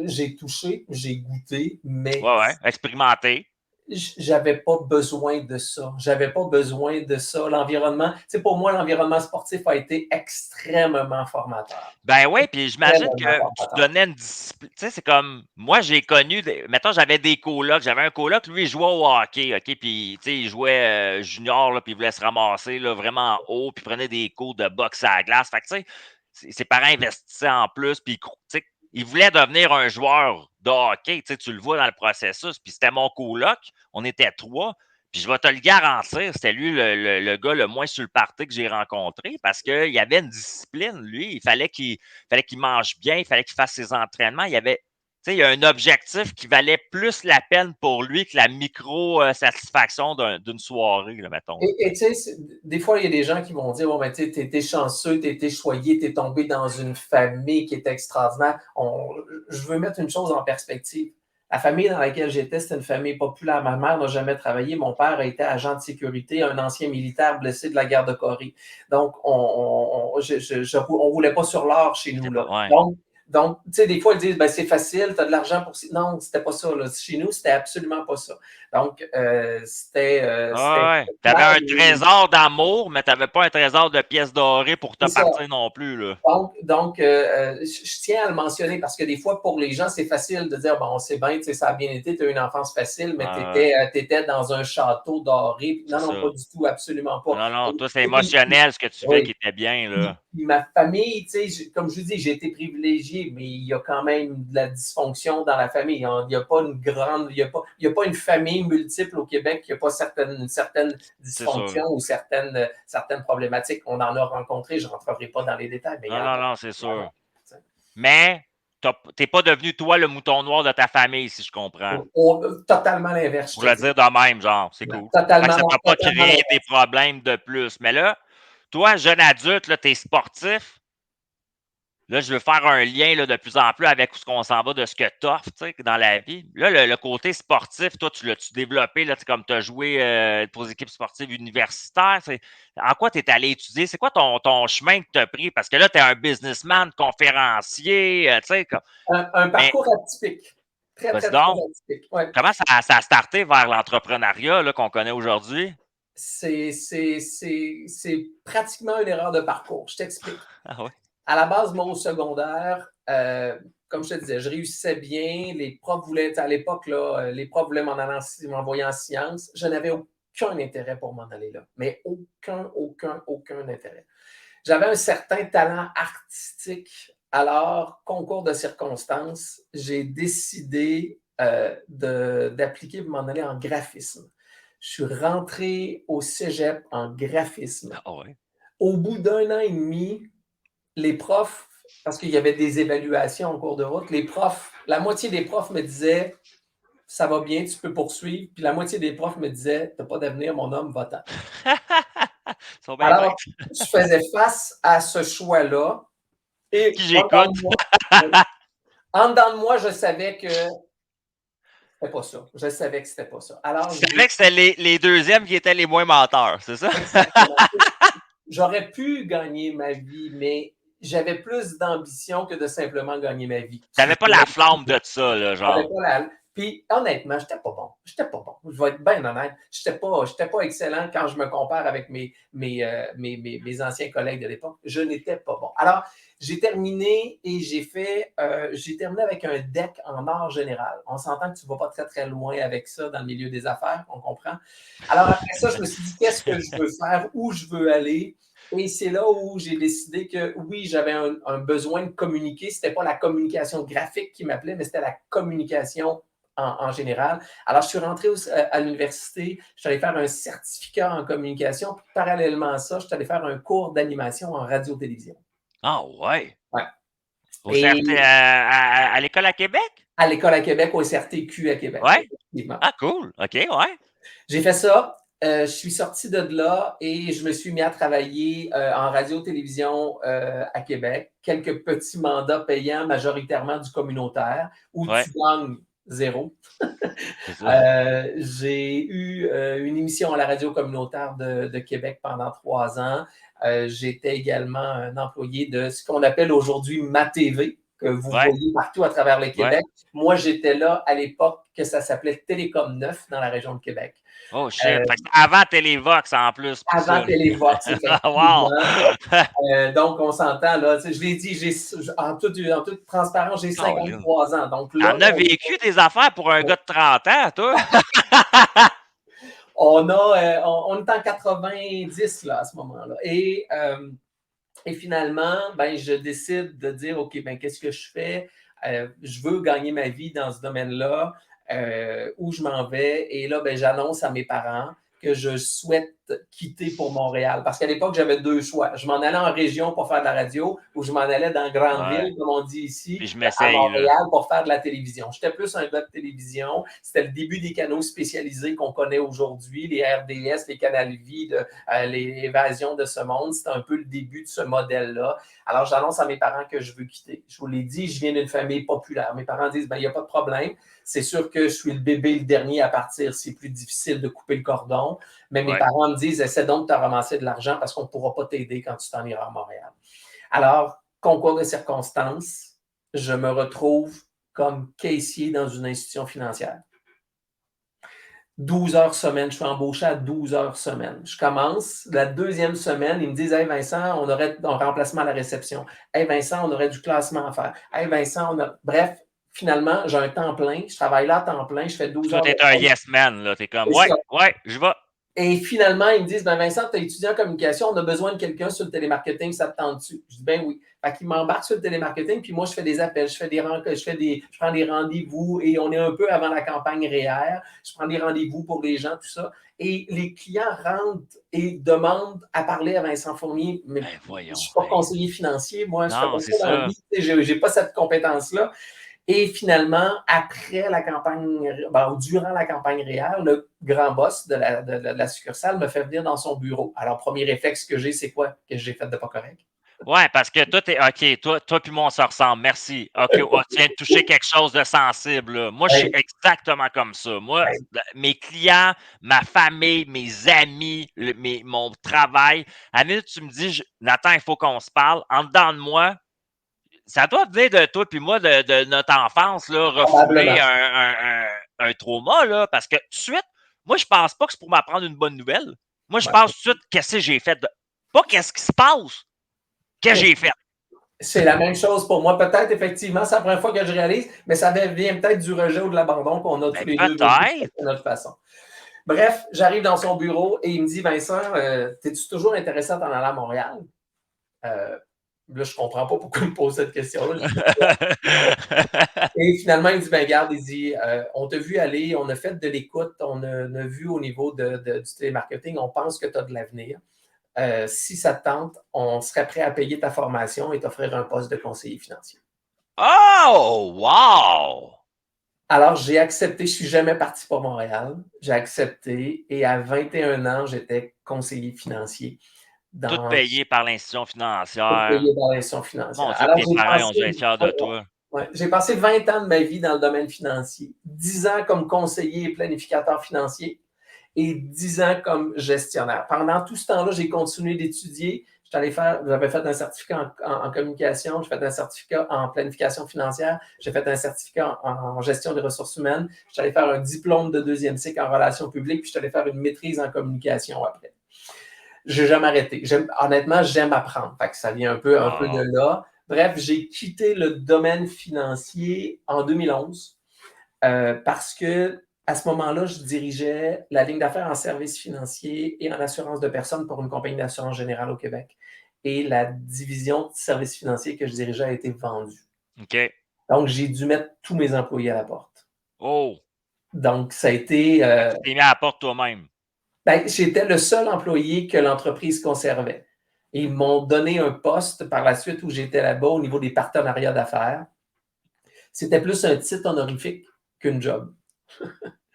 J'ai touché, j'ai goûté, mais Ouais, ouais, expérimenté. j'avais pas besoin de ça. J'avais pas besoin de ça. L'environnement, tu sais, pour moi, l'environnement sportif a été extrêmement formateur. Ben oui, puis j'imagine Extrêmement que tu te formateur. donnais une discipline. Tu sais, c'est comme. Moi, j'ai connu. Mettons, j'avais des colocs. J'avais un coloc, lui, il jouait au hockey, OK? Puis, tu sais, il jouait junior, là, puis il voulait se ramasser, là, vraiment haut, puis il prenait des cours de boxe à la glace. Fait que, tu sais, ses parents investissaient en plus, puis, tu sais, il voulait devenir un joueur de hockey. Tu sais, tu le vois dans le processus. Puis, c'était mon coloc. On était trois. Puis je vais te le garantir, c'était lui le gars le moins sur le party que j'ai rencontré parce qu'il y avait une discipline, lui. Il fallait qu'il mange bien, il fallait qu'il fasse ses entraînements. Il y a un objectif qui valait plus la peine pour lui que la micro-satisfaction d'une soirée, là, mettons. Là, Et tu sais, des fois, il y a des gens qui vont dire, bon, ben, tu sais, t'es chanceux, t'es choyé, t'es tombé dans une famille qui est extraordinaire. Je veux mettre une chose en perspective. La famille dans laquelle j'étais, c'était une famille populaire. Ma mère n'a jamais travaillé. Mon père a été agent de sécurité, un ancien militaire blessé de la guerre de Corée. Donc, on roulait pas sur l'or chez nous, là. Ouais. Donc, tu sais, des fois, ils disent, ben, c'est facile, tu as de l'argent pour... Non, c'était pas ça, là. Chez nous, c'était absolument pas ça. Donc, c'était Ouais. Tu avais un trésor d'amour, mais tu n'avais pas un trésor de pièces dorées pour te c'est ça. partir non plus, là. Donc, je tiens à le mentionner parce que des fois, pour les gens, c'est facile de dire, bon, c'est bien, tu sais, ça a bien été, tu as eu une enfance facile, mais tu étais dans un château doré. C'est Non, ça. pas du tout, absolument pas. Non, non, toi, c'est Et puis, émotionnel ce que tu fais oui. qui était bien, là. Puis ma famille, tu sais, comme je vous dis, j'ai été privilégié, mais il y a quand même de la dysfonction dans la famille. Il n'y a pas une grande, il y a pas une famille multiple au Québec qui n'a pas une certaine C'est sûr. dysfonction ou certaines problématiques. On en a rencontré, je ne rentrerai pas dans les détails, mais il y Non, en a. non, non, c'est Il y en sûr. a. Mais t'es pas devenu, toi, le mouton noir de ta famille, si je comprends. Totalement l'inverse, Pour je te le dis. dire de même, genre, c'est cool. Fait que Totalement, ça non, t'a pas totalement créé des l'inverse. problèmes de plus. Mais là, toi, jeune adulte, là, t'es sportif. Là, je veux faire un lien là, de plus en plus avec ce qu'on s'en va de ce que tu offres dans la vie. Là, le côté sportif, toi, tu l'as-tu développé, là, comme tu as joué pour les équipes sportives universitaires? En quoi tu es allé étudier? C'est quoi ton chemin que tu as pris? Parce que là, tu es un businessman, conférencier, tu sais. Un Mais, parcours atypique. Très, vas-y très, très donc, atypique. Ouais. comment ça a starté vers l'entrepreneuriat là, qu'on connaît aujourd'hui? C'est pratiquement une erreur de parcours. Je t'explique. Ah oui? À la base, moi, au secondaire, comme je te disais, je réussissais bien. Les profs voulaient, à l'époque, là, les profs voulaient m'envoyer en sciences. Je n'avais aucun intérêt pour m'en aller là. Mais aucun intérêt. J'avais un certain talent artistique. Alors, concours de circonstances, j'ai décidé d'appliquer pour m'en aller en graphisme. Je suis rentré au cégep en graphisme. Ah ouais? Au bout d'un an et demi, les profs, parce qu'il y avait des évaluations en cours de route, les profs, la moitié des profs me disaient ça va bien, tu peux poursuivre. Puis la moitié des profs me disaient t'as pas d'avenir, mon homme, va-t'en. Ils sont bien bêtes. Alors, je faisais face à ce choix-là. Qui Et j'écoute? en dedans de moi, je savais que c'était pas ça. Je savais que c'était pas ça. Alors, Tu savais que c'était les deuxièmes qui étaient les moins menteurs, c'est ça? exactement. J'aurais pu gagner ma vie, mais j'avais plus d'ambition que de simplement gagner ma vie. Tu n'avais pas la flamme de ça, là, J'avais genre. pas la... Puis honnêtement, j'étais pas bon. J'étais pas bon. Je vais être bien honnête. J'étais pas excellent quand je me compare avec mes anciens collègues de l'époque. Je n'étais pas bon. Alors, j'ai terminé et j'ai terminé avec un DEC en art général. On s'entend que tu ne vas pas très, très loin avec ça dans le milieu des affaires, on comprend. Alors après ça, je me suis dit, qu'est-ce que je veux faire, où je veux aller. Et c'est là où j'ai décidé que oui, j'avais un besoin de communiquer. Ce n'était pas la communication graphique qui m'appelait, mais c'était la communication en général. Alors, je suis rentré à l'université, je suis allé faire un certificat en communication. Puis, parallèlement à ça, je suis allé faire un cours d'animation en radio-télévision. Ah ouais? Ouais. Au CRT, Et à l'école à Québec? à l'école à Québec, au SRTQ à Québec, Ouais? effectivement. Ah cool, OK, ouais. J'ai fait ça. Je suis sorti de là et je me suis mis à travailler en radio-télévision à Québec. Quelques petits mandats payants, majoritairement du communautaire, où Ouais, tu gagnes zéro. c'est ça. J'ai eu une émission à la radio communautaire de Québec pendant 3 ans. J'étais également un employé de ce qu'on appelle aujourd'hui MaTV, que vous Ouais, voyez partout à travers le ouais. Québec. Moi, j'étais là à l'époque que ça s'appelait Télécom 9 dans la région de Québec. Oh shit. Fait que c'était avant Télévox en plus pour Avant ça. Télévox, Wow! effectivement. Donc, on s'entend, là, je l'ai dit, en toute transparence, j'ai Colin. 53 ans. Donc là, T'en as vécu des affaires pour un gars de 30 ans, toi? on est en 90 là, à ce moment-là. Et finalement, ben, je décide de dire, OK, ben, qu'est-ce que je fais? Je veux gagner ma vie dans ce domaine-là, où je m'en vais. Et là, ben, j'annonce à mes parents que je souhaite quitter pour Montréal. Parce qu'à l'époque, j'avais 2 choix. Je m'en allais en région pour faire de la radio ou je m'en allais dans grande Ouais. ville, comme on dit ici, Puis je à m'essaye, là. Montréal pour faire de la télévision. J'étais plus un gars de télévision. C'était le début des canaux spécialisés qu'on connaît aujourd'hui, les RDS, les Canal Vie, les évasions de ce monde. C'était un peu le début de ce modèle-là. Alors, j'annonce à mes parents que je veux quitter. Je vous l'ai dit, je viens d'une famille populaire. Mes parents disent, il n'y a pas de problème. C'est sûr que je suis le bébé, le dernier à partir. C'est plus difficile de couper le cordon. Mais mes parents me disent, essaie donc de te ramasser de l'argent parce qu'on ne pourra pas t'aider quand tu t'en iras à Montréal. Alors, concours de circonstances, je me retrouve comme caissier dans une institution financière. 12 heures semaine, je suis embauché à 12 heures semaine. Je commence, la deuxième semaine, ils me disent, hey Vincent, on aurait un remplacement à la réception. Hey Vincent, on aurait du classement à faire. Hey Vincent, bref, finalement, j'ai un temps plein, je travaille là à temps plein, je fais 12 Toi, heures de t'es un temps. yes man, là. T'es comme, C'est ça. ouais, je vais. Et finalement, ils me disent, ben Vincent, tu es étudiant en communication, on a besoin de quelqu'un sur le télémarketing, ça te tente dessus. Je dis, ben oui. Fait qu'ils m'embarquent sur le télémarketing, puis moi, je fais des appels, je prends des rendez-vous et on est un peu avant la campagne REER. Je prends des rendez-vous pour les gens, tout ça. Et les clients rentrent et demandent à parler à Vincent Fournier, mais Ben, je ne voyons. suis pas Hey. conseiller financier, moi, je ne fais Non, pas c'est ça dans la ça. vie, je n'ai pas cette compétence-là. Et finalement, après la campagne, durant la campagne réelle, le grand boss de la succursale me fait venir dans son bureau. Alors, premier réflexe que j'ai, c'est quoi que j'ai fait de pas correct? Ouais, parce que toi, t'es OK, toi puis moi, on se ressemble. Merci. OK, tu viens de toucher quelque chose de sensible, là. Moi, je suis Hey, exactement comme ça. Moi, hey, mes clients, ma famille, mes amis, mon travail. À la minute, tu me dis, Nathan, il faut qu'on se parle. En dedans de moi, ça doit venir de toi puis moi, de notre enfance, là, refouler probablement. un trauma, là. Parce que tout de suite, moi, je pense pas que c'est pour m'apprendre une bonne nouvelle. Moi, je Ouais. pense tout de suite, qu'est-ce que j'ai fait? Pas qu'est-ce qui se passe, qu'est-ce que j'ai fait. C'est la même chose pour moi. Peut-être, effectivement, c'est la première fois que je réalise, mais ça vient peut-être du rejet ou de l'abandon qu'on a tous Ben, les deux vécu peut-être. de notre façon. Bref, j'arrive dans son bureau et il me dit, Vincent, es-tu toujours intéressé à t'en aller à Montréal? Là, je ne comprends pas pourquoi il me pose cette question-là. Et finalement, il dit, ben garde, il dit, on t'a vu aller, on a fait de l'écoute, on a vu au niveau du télémarketing, on pense que tu as de l'avenir. Si ça te tente, on serait prêt à payer ta formation et t'offrir un poste de conseiller financier. Oh, wow! Alors, j'ai accepté, je ne suis jamais parti pour Montréal. J'ai accepté et à 21 ans, j'étais conseiller financier Tout dans payé par l'institution financière. payé dans l'institution Mon financière. Dieu, que Alors, tes parents ont dû être fiers de toi. j'ai passé 20 ans de ma vie dans le domaine financier, 10 ans comme conseiller et planificateur financier et 10 ans comme gestionnaire. Pendant tout ce temps-là, j'ai continué d'étudier. J'avais fait un certificat en communication, j'ai fait un certificat en planification financière, j'ai fait un certificat en gestion des ressources humaines, je suis allé faire un diplôme de deuxième cycle en relations publiques, puis je suis allé faire une maîtrise en communication après. Je n'ai jamais arrêté. Honnêtement, j'aime apprendre. Fait que ça vient un peu de Wow. là. Bref, j'ai quitté le domaine financier en 2011 parce que à ce moment-là, je dirigeais la ligne d'affaires en services financiers et en assurance de personnes pour une compagnie d'assurance générale au Québec. Et la division de services financiers que je dirigeais a été vendue. OK. Donc, j'ai dû mettre tous mes employés à la porte. Oh! Donc, ça a été. Fait que tu t'es mis à la porte toi-même. J'étais le seul employé que l'entreprise conservait. Ils m'ont donné un poste par la suite où j'étais là-bas au niveau des partenariats d'affaires. C'était plus un titre honorifique qu'une job.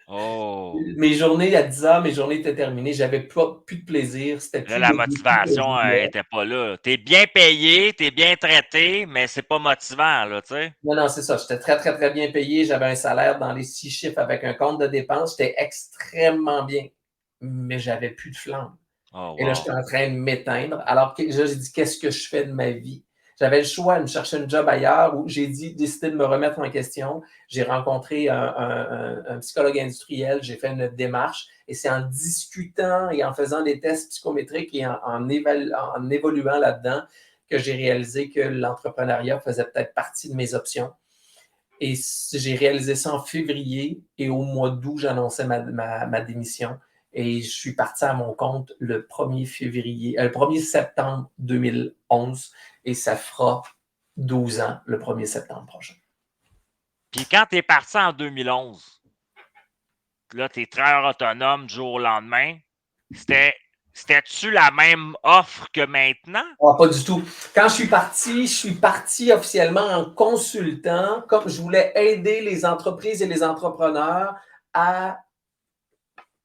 Oh! Mes journées à 10 heures, mes journées étaient terminées. J'avais plus de plaisir. C'était Là, plus la le défi que je motivation voulais. était pas là. Tu es bien payé, tu es bien traité, mais c'est pas motivant, là, tu sais? Non, non, c'est ça. J'étais très, très, très bien payé. J'avais un salaire dans les 6 chiffres avec un compte de dépenses. J'étais extrêmement bien. Mais j'avais plus de flamme. Oh, Et là, j'étais wow. en train de m'éteindre. Alors que j'ai dit, qu'est-ce que je fais de ma vie? J'avais le choix de me chercher un job ailleurs où j'ai décidé de me remettre en question. J'ai rencontré un psychologue industriel, j'ai fait une démarche et c'est en discutant et en faisant des tests psychométriques et en évoluant là-dedans que j'ai réalisé que l'entrepreneuriat faisait peut-être partie de mes options. Et j'ai réalisé ça en février et au mois d'août, j'annonçais ma démission. Et je suis parti à mon compte le 1er février, le 1er septembre 2011 et ça fera 12 ans le 1er septembre prochain. Puis quand tu es parti en 2011, là, tu es travailleur autonome du jour au lendemain, c'était C'était-tu la même offre que maintenant? Ah, pas du tout. Quand je suis parti officiellement en consultant, comme je voulais aider les entreprises et les entrepreneurs à,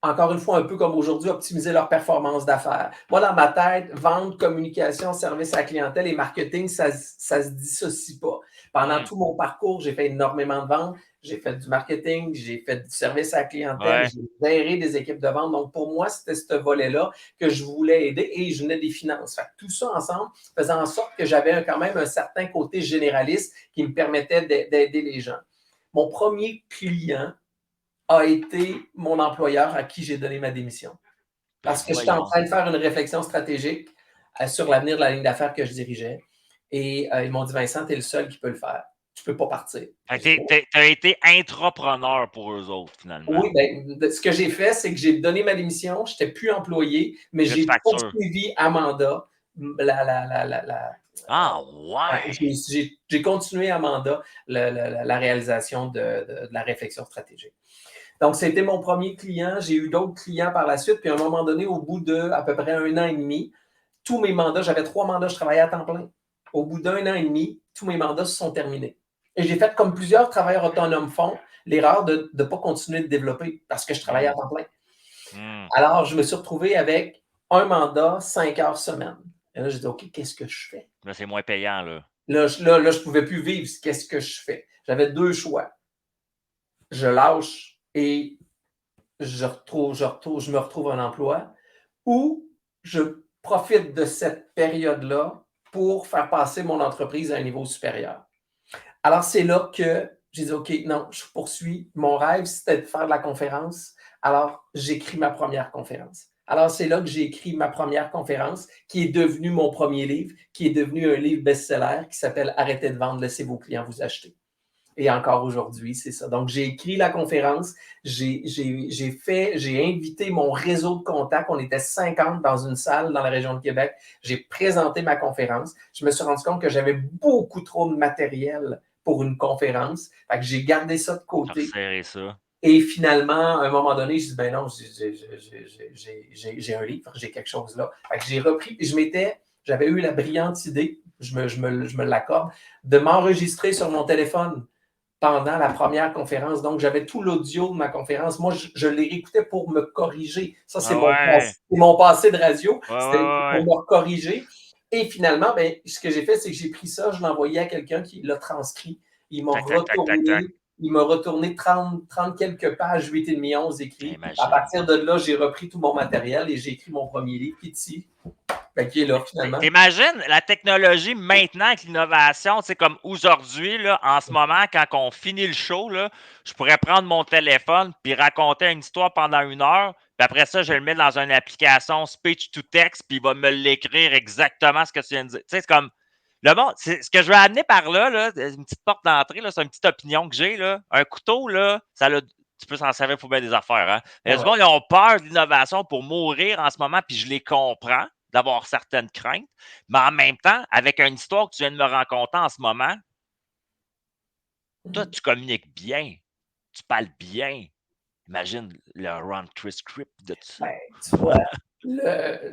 encore une fois, un peu comme aujourd'hui, optimiser leur performance d'affaires. Moi, dans ma tête, vente, communication, service à la clientèle et marketing, ça se dissocie pas. Pendant Mmh. tout mon parcours, j'ai fait énormément de ventes, j'ai fait du marketing, j'ai fait du service à la clientèle, Ouais. j'ai géré des équipes de vente. Donc, pour moi, c'était ce volet-là que je voulais aider et je venais des finances. Fait que tout ça ensemble faisait en sorte que j'avais quand même un certain côté généraliste qui me permettait d'aider les gens. Mon premier client a été mon employeur à qui j'ai donné ma démission. Ben Parce que j'étais en voyons. train de faire une réflexion stratégique sur l'avenir de la ligne d'affaires que je dirigeais. Et ils m'ont dit, Vincent, tu es le seul qui peut le faire. Tu ne peux pas partir. Fait J'ai dit, que t'as été intrapreneur pour eux autres, finalement. oui, ben, ce que j'ai fait, c'est que j'ai donné ma démission, je n'étais plus employé, mais Plus de j'ai facture. poursuivi à mandat Ah ouais, ouais! j'ai continué à mandat la réalisation de la réflexion stratégique. Donc, c'était mon premier client. J'ai eu d'autres clients par la suite. Puis, à un moment donné, au bout de à peu près 1 an et demi, tous mes mandats, j'avais 3 mandats, je travaillais à temps plein. Au bout d'1 an et demi, tous mes mandats se sont terminés. Et j'ai fait comme plusieurs travailleurs autonomes font, l'erreur de ne pas continuer de développer parce que je travaillais à Mmh. temps plein. Mmh. Alors, je me suis retrouvé avec un mandat, 5 heures semaine. Et là, j'ai dit, OK, qu'est-ce que je fais? Là, c'est moins payant, là. Là, je ne pouvais plus vivre. Qu'est-ce que je fais? J'avais deux choix. Je lâche et je me retrouve un emploi ou je profite de cette période-là pour faire passer mon entreprise à un niveau supérieur. Alors, c'est là que j'ai dit, OK, non, je poursuis. Mon rêve, c'était de faire de la conférence. Alors, j'écris ma première conférence. Alors, c'est là que j'ai écrit ma première conférence, qui est devenue mon premier livre, qui est devenu un livre best-seller qui s'appelle Arrêtez de vendre, laissez vos clients vous acheter. Et encore aujourd'hui, c'est ça. Donc, j'ai écrit la conférence, j'ai invité mon réseau de contacts. On était 50 dans une salle dans la région de Québec. J'ai présenté ma conférence. Je me suis rendu compte que j'avais beaucoup trop de matériel pour une conférence. Fait que j'ai gardé ça de T'as côté. resserré ça. Et finalement, à un moment donné, je dis, ben non, j'ai un livre, j'ai quelque chose là. Fait que j'ai repris, j'avais eu la brillante idée, je me l'accorde, de m'enregistrer sur mon téléphone pendant la première conférence. Donc, j'avais tout l'audio de ma conférence. Moi, je les réécoutais pour me corriger. Ça, Ah ouais! c'est mon passé de radio. Ouais, ouais, C'était ouais, pour ouais. me corriger. Et finalement, ben, ce que j'ai fait, c'est que j'ai pris ça, je l'ai envoyé à quelqu'un qui l'a transcrit. Tac, tac, tac, tac, tac. Il m'a retourné 30 quelques pages, 8 et demi, 11 écrits. À Imagine. partir de là, j'ai repris tout mon matériel et j'ai écrit mon premier livre, Kitty, qui est là, finalement. T'imagines la technologie maintenant avec l'innovation, tu sais, comme aujourd'hui, là, en ce moment, quand on finit le show, là, je pourrais prendre mon téléphone puis raconter une histoire pendant 1 heure, puis après ça, je le mets dans une application speech to text, puis il va me l'écrire exactement ce que tu viens de dire. Tu sais, c'est comme le monde, ce que je veux amener par là, une petite porte d'entrée, là, c'est une petite opinion que j'ai. Là. Un couteau, là, tu peux s'en servir pour bien des affaires. Hein? Il y a Ah du ouais. monde, ils ont peur de l'innovation pour mourir en ce moment, puis je les comprends d'avoir certaines craintes. Mais en même temps, avec une histoire que tu viens de me raconter en ce moment, toi, tu communiques bien, tu parles bien. Imagine le round script de tout ça. Ben, tu vois,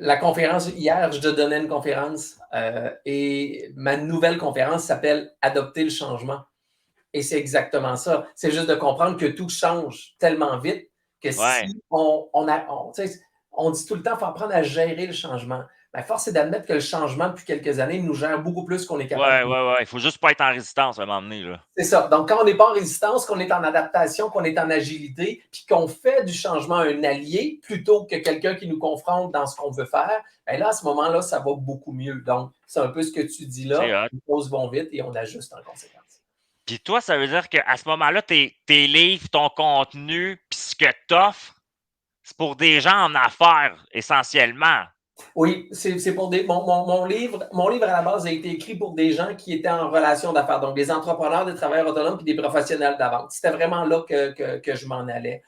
la conférence, hier, je te donnais une conférence et ma nouvelle conférence s'appelle Adopter le changement. Et c'est exactement ça. C'est juste de comprendre que tout change tellement vite que Ouais. si on dit tout le temps qu'il faut apprendre à gérer le changement. Ben, force est d'admettre que le changement, depuis quelques années, nous gère beaucoup plus qu'on est capable Ouais, de. ouais, ouais. Il faut juste pas être en résistance à un moment donné. Là. C'est ça. Donc, quand on n'est pas en résistance, qu'on est en adaptation, qu'on est en agilité, puis qu'on fait du changement un allié plutôt que quelqu'un qui nous confronte dans ce qu'on veut faire, bien là, à ce moment-là, ça va beaucoup mieux. Donc, c'est un peu ce que tu dis C'est là. hot. Les choses vont vite et on ajuste en conséquence. Puis toi, ça veut dire qu'à ce moment-là, tes livres, ton contenu, puis ce que tu offres, c'est pour des gens en affaires, essentiellement. Oui, c'est pour mon livre à la base a été écrit pour des gens qui étaient en relation d'affaires, donc des entrepreneurs, des travailleurs autonomes puis des professionnels de la vente. C'était vraiment là que je m'en allais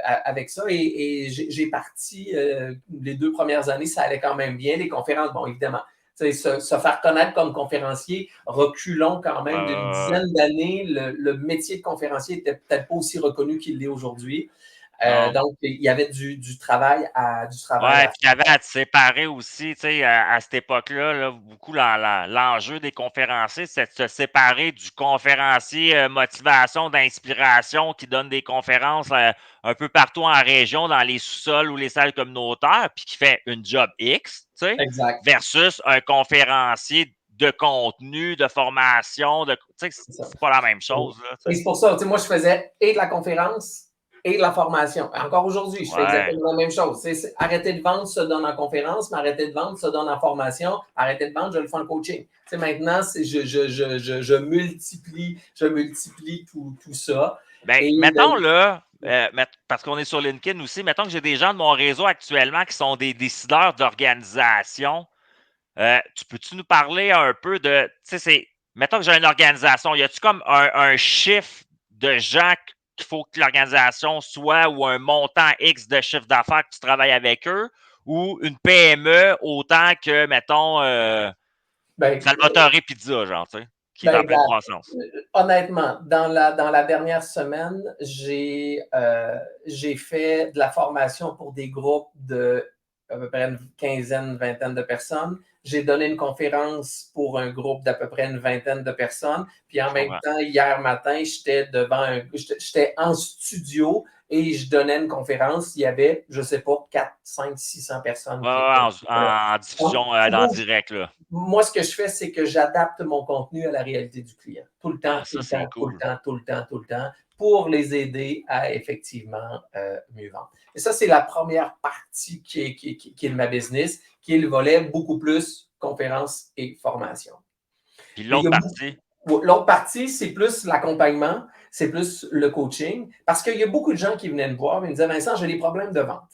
avec ça. Et j'ai parti les 2 premières années, ça allait quand même bien. Les conférences, bon, évidemment, se faire connaître comme conférencier, reculons quand Ouais, même d'une ouais, ouais. dizaine d'années. Le métier de conférencier n'était peut-être pas aussi reconnu qu'il l'est aujourd'hui. Non. Donc, il y avait du travail à Ouais, faire. puis tu avais à te séparer aussi, tu sais, à cette époque-là, là, beaucoup l'enjeu des conférenciers, c'est de se séparer du conférencier motivation, d'inspiration qui donne des conférences un peu partout en région, dans les sous-sols ou les salles communautaires, puis qui fait une job X, tu sais, Exact. versus un conférencier de contenu, de formation, tu sais, C'est ça. c'est pas la même chose, là, tu Et sais. c'est pour ça, tu sais, moi, je faisais et de la conférence et de la formation. Encore aujourd'hui, je fais Ouais, exactement la même chose. Arrêter de vendre se donne en conférence, mais arrêter de vendre se donne en formation. Arrêter de vendre, je le fais en coaching. Tu sais, maintenant, je multiplie tout ça. ben, Et mettons là, parce qu'on est sur LinkedIn aussi, mettons que j'ai des gens de mon réseau actuellement qui sont des décideurs d'organisation. Tu peux-tu nous parler un peu de, tu sais, mettons que j'ai une organisation, y a-tu comme un chiffre de gens qu'il faut que l'organisation soit ou un montant X de chiffre d'affaires que tu travailles avec eux ou une PME autant que, mettons, ben, Salvatore Pizza, genre, tu sais, qui est en ben, pleine croissance. honnêtement, dans la dernière semaine, j'ai fait de la formation pour des groupes de à peu près une quinzaine, une vingtaine de personnes. J'ai donné une conférence pour un groupe d'à peu près une vingtaine de personnes. Puis en Je même comprends. temps, hier matin, j'étais en studio et je donnais une conférence. Il y avait, je ne sais pas, 4, 5, 600 personnes Ouais, qui ouais, étaient là. en Donc, diffusion, tu en vois, direct, là. moi, ce que je fais, c'est que j'adapte mon contenu à la réalité du client. Tout le temps, Ah, tout ça, le c'est temps, tout le cool. temps, tout le temps, tout le temps, pour les aider à effectivement mieux vendre. Et ça, c'est la première partie qui est de ma business, qui est le volet beaucoup plus conférence et formation. Puis Mais il y l'autre a partie, l'autre partie, c'est plus l'accompagnement, c'est plus le coaching, parce qu'il y a beaucoup de gens qui venaient me voir et me disaient, Vincent, j'ai des problèmes de vente.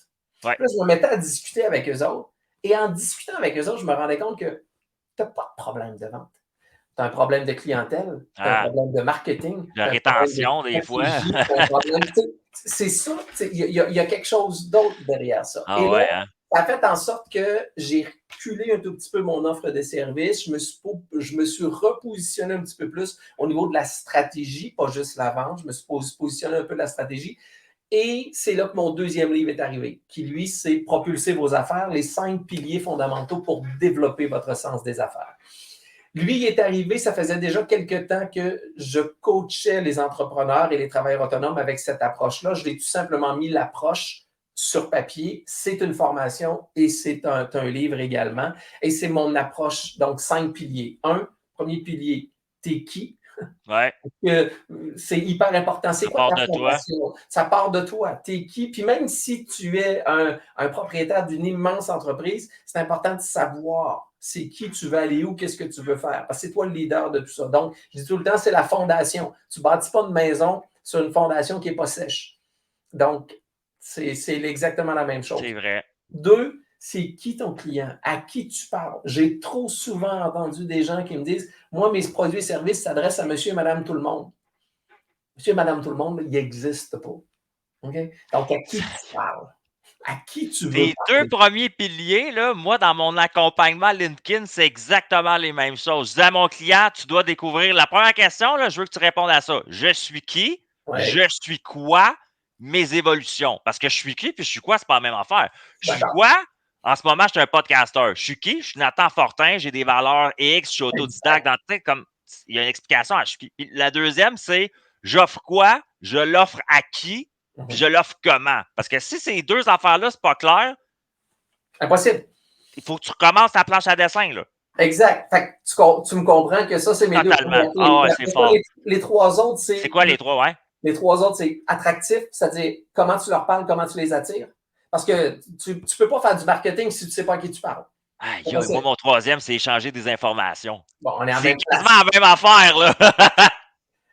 ouais, Puis là, je me mettais à discuter avec eux autres. Et en discutant avec eux autres, je me rendais compte que tu n'as pas de problème de vente. Tu as un problème de clientèle, tu as un ah, problème de marketing, de tu as un problème de rétention, des fois. stratégie, tu as un problème. C'est ça, il y a quelque chose d'autre derrière ça. Et Ah là, ouais, hein? ça a fait en sorte que j'ai reculé un tout petit peu mon offre de service. Je me suis repositionné un petit peu plus au niveau de la stratégie, pas juste la vente. Je me suis positionné un peu de la stratégie. Et c'est là que mon deuxième livre est arrivé, qui lui, c'est Propulser vos affaires, les 5 piliers fondamentaux pour développer votre sens des affaires. Lui, il est arrivé, ça faisait déjà quelques temps que je coachais les entrepreneurs et les travailleurs autonomes avec cette approche-là. Je l'ai tout simplement mis l'approche sur papier. C'est une formation et c'est un livre également. Et c'est mon approche, donc 5 piliers. Premier pilier, t'es qui? Ouais, C'est hyper important. C'est ça quoi part ta de toi. fondation? Ça part de toi. T'es qui? Puis même si tu es un propriétaire d'une immense entreprise, c'est important de savoir c'est qui tu veux aller où, qu'est-ce que tu veux faire. Parce que c'est toi le leader de tout ça. Donc, je dis tout le temps, c'est la fondation. Tu ne bâtis pas une maison sur une fondation qui n'est pas sèche. Donc, c'est exactement la même C'est chose. vrai. Deux, c'est qui ton client? À qui tu parles? J'ai trop souvent entendu des gens qui me disent, moi, mes produits et services s'adressent à monsieur et madame tout le monde. Monsieur et madame tout le monde, il n'existe pas. Okay? Donc, à qui tu parles? À qui tu veux Tes deux parler? premiers piliers, là, moi, dans mon accompagnement LinkedIn, c'est exactement les mêmes choses. Je dis à mon client, tu dois découvrir la première question, là, je veux que tu répondes à ça. Je suis qui? Ouais, Je suis quoi? Mes évolutions. Parce que je suis qui puis je suis quoi, c'est pas la même affaire. Je suis d'accord. quoi? En ce moment, je suis un podcaster. Je suis qui? Je suis Nathan Fortin, j'ai des valeurs X, je suis autodidacte. Exact. Dans, comme, il y a une explication à je suis qui. Puis la deuxième, c'est j'offre quoi? Je l'offre à qui? Puis je Mhm. l'offre comment? Parce que si ces deux affaires-là, c'est pas clair, Impossible. il faut que tu recommences ta planche à dessin, là. Exact. Fait que tu me comprends que ça, c'est mes deux Totalement. premières clés. Ah ouais, Mais c'est fort. les trois autres, C'est quoi les trois, ouais? les trois autres, c'est attractif, c'est-à-dire comment tu leur parles, comment tu les attires. Parce que tu ne peux pas faire du marketing si tu ne sais pas à qui tu parles. Aïe, C'est aïe, moi, possible. mon troisième, c'est échanger des informations. Bon, on est en C'est même place. quasiment la même affaire, là.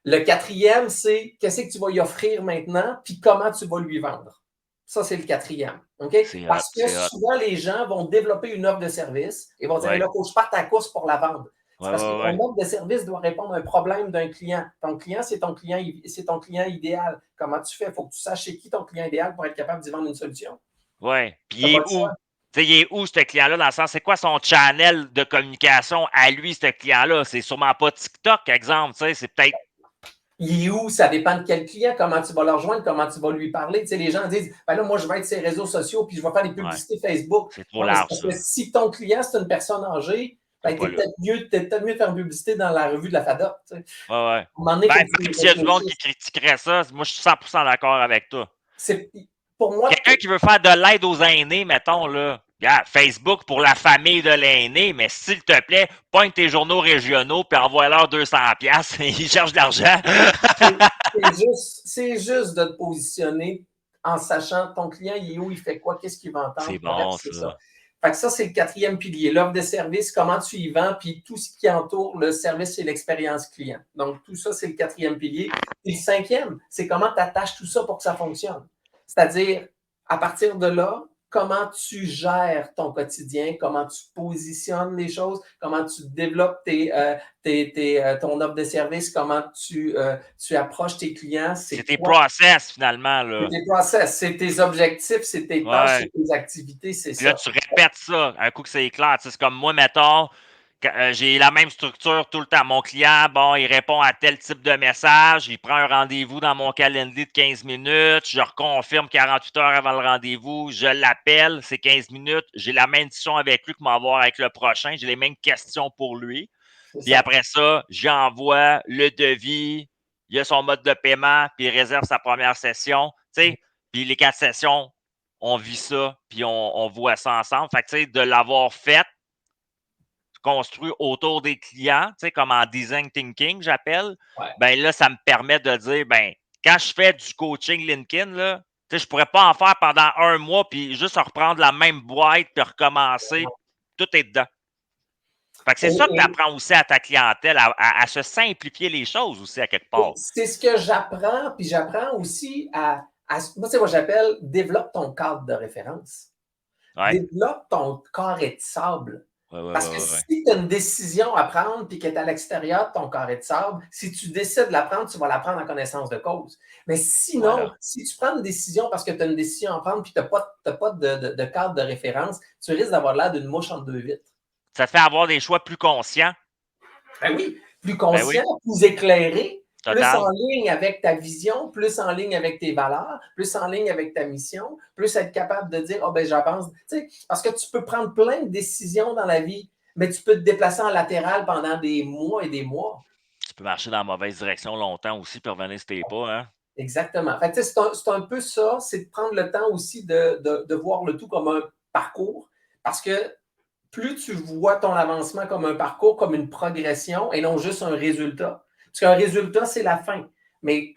Le quatrième, c'est qu'est-ce que tu vas lui offrir maintenant, puis comment tu vas lui vendre. Ça, c'est le quatrième. OK? C'est hot, Parce que c'est hot. souvent, les gens vont développer une offre de service et vont dire, Ouais, là, il faut que je parte à la course pour la vendre. C'est ouais, parce que ouais, ton ouais. offre de service doit répondre à un problème d'un client. Ton client, c'est ton client idéal. Comment tu fais? Il faut que tu saches c'est qui ton client idéal pour être capable d'y vendre une solution. Ouais. Puis Tu il n'as pas est le où? choix. Tu sais, il est où, ce client-là, dans le sens, c'est quoi son channel de communication à lui, ce client-là? C'est sûrement pas TikTok, exemple, tu sais, c'est peut-être Il est où? Ça dépend de quel client, comment tu vas le rejoindre, comment tu vas lui parler. Tu sais, les gens disent, ben là, moi, je vais être sur les réseaux sociaux, puis je vais faire des Ouais, publicités Facebook. c'est trop Oui, mais c'est large, parce que ça. si ton client, c'est une personne âgée, Va ben, pas là. t'es peut-être mieux de faire une publicité dans la revue de la FADA. Tu sais. Ouais, ouais. À un moment donné, il Ben, faut que tu même s'il y a du monde qui réfléchisses. critiquerait ça, moi, je suis 100% d'accord avec toi. C'est, pour moi, Quelqu'un qui veut faire de l'aide aux aînés, mettons, là, regarde, Facebook pour la famille de l'aîné, mais s'il te plaît, pointe tes journaux régionaux puis envoie-leur 200$. Ils cherchent de l'argent. c'est juste de te positionner en sachant ton client, il est où, il fait quoi, qu'est-ce qu'il va C'est entendre. Bref, bon, c'est ça. ça. Fait que ça, c'est le quatrième pilier. L'offre de service, comment tu y vends, puis tout ce qui entoure le service et l'expérience client. Donc, tout ça, c'est le quatrième pilier. Et le cinquième, c'est comment tu attaches tout ça pour que ça fonctionne. C'est-à-dire, à partir de là, comment tu gères ton quotidien, comment tu positionnes les choses, comment tu développes ton offre de service, comment tu approches tes clients, C'est c'est tes quoi? process, finalement, C'est là. tes process, c'est tes objectifs, c'est tes tâches, Ouais. c'est tes activités, c'est Puis là, ça. tu répètes ça, un coup que c'est clair. Tu sais, c'est comme moi, mettons, j'ai la même structure tout le temps. Mon client, bon, il répond à tel type de message, il prend un rendez-vous dans mon calendrier de 15 minutes, je reconfirme 48 heures avant le rendez-vous, je l'appelle, c'est 15 minutes, j'ai la même discussion avec lui que m'avoir avec le prochain, j'ai les mêmes questions pour lui. C'est Puis ça. après ça, j'envoie le devis, il a son mode de paiement, puis il réserve sa première session. Tu sais, puis les 4 sessions, on vit ça, puis on voit ça ensemble. Fait que, tu sais, de l'avoir fait, construit autour des clients, tu sais, comme en design thinking, j'appelle, Ouais. ben là, ça me permet de dire, ben, quand je fais du coaching LinkedIn, là, tu sais, je pourrais pas en faire pendant un mois, puis juste reprendre la même boîte, puis recommencer. Tout est dedans. Fait que c'est ça que tu Et, apprends aussi à ta clientèle, à se simplifier les choses aussi, à quelque et part. c'est ce que j'apprends, puis j'apprends aussi moi, c'est moi, j'appelle développe ton cadre de référence. Ouais. Développe ton carré de sable. Ouais, ouais, Parce que ouais, ouais, ouais. si tu as une décision à prendre puis qu'elle est à l'extérieur de ton carré de sable, si tu décides de la prendre, tu vas la prendre en connaissance de cause. Mais sinon, Voilà. si tu prends une décision parce que tu as une décision à prendre puis tu n'as pas de cadre de référence, tu risques d'avoir l'air d'une mouche entre deux vitres. Ça te fait avoir des choix plus conscients. Ben oui, plus Ben conscient, oui, plus éclairé, plus en total. ligne avec ta vision, plus en ligne avec tes valeurs, plus en ligne avec ta mission, plus être capable de dire, oh ben j'avance. Tu sais, parce que tu peux prendre plein de décisions dans la vie, mais tu peux te déplacer en latéral pendant des mois et des mois. Tu peux marcher dans la mauvaise direction longtemps aussi, puis revenir sur tes pas, hein? Exactement. Fait que, c'est un peu ça, c'est de prendre le temps aussi de voir le tout comme un parcours, parce que plus tu vois ton avancement comme un parcours, comme une progression et non juste un résultat. Parce qu'un résultat, c'est la fin. Mais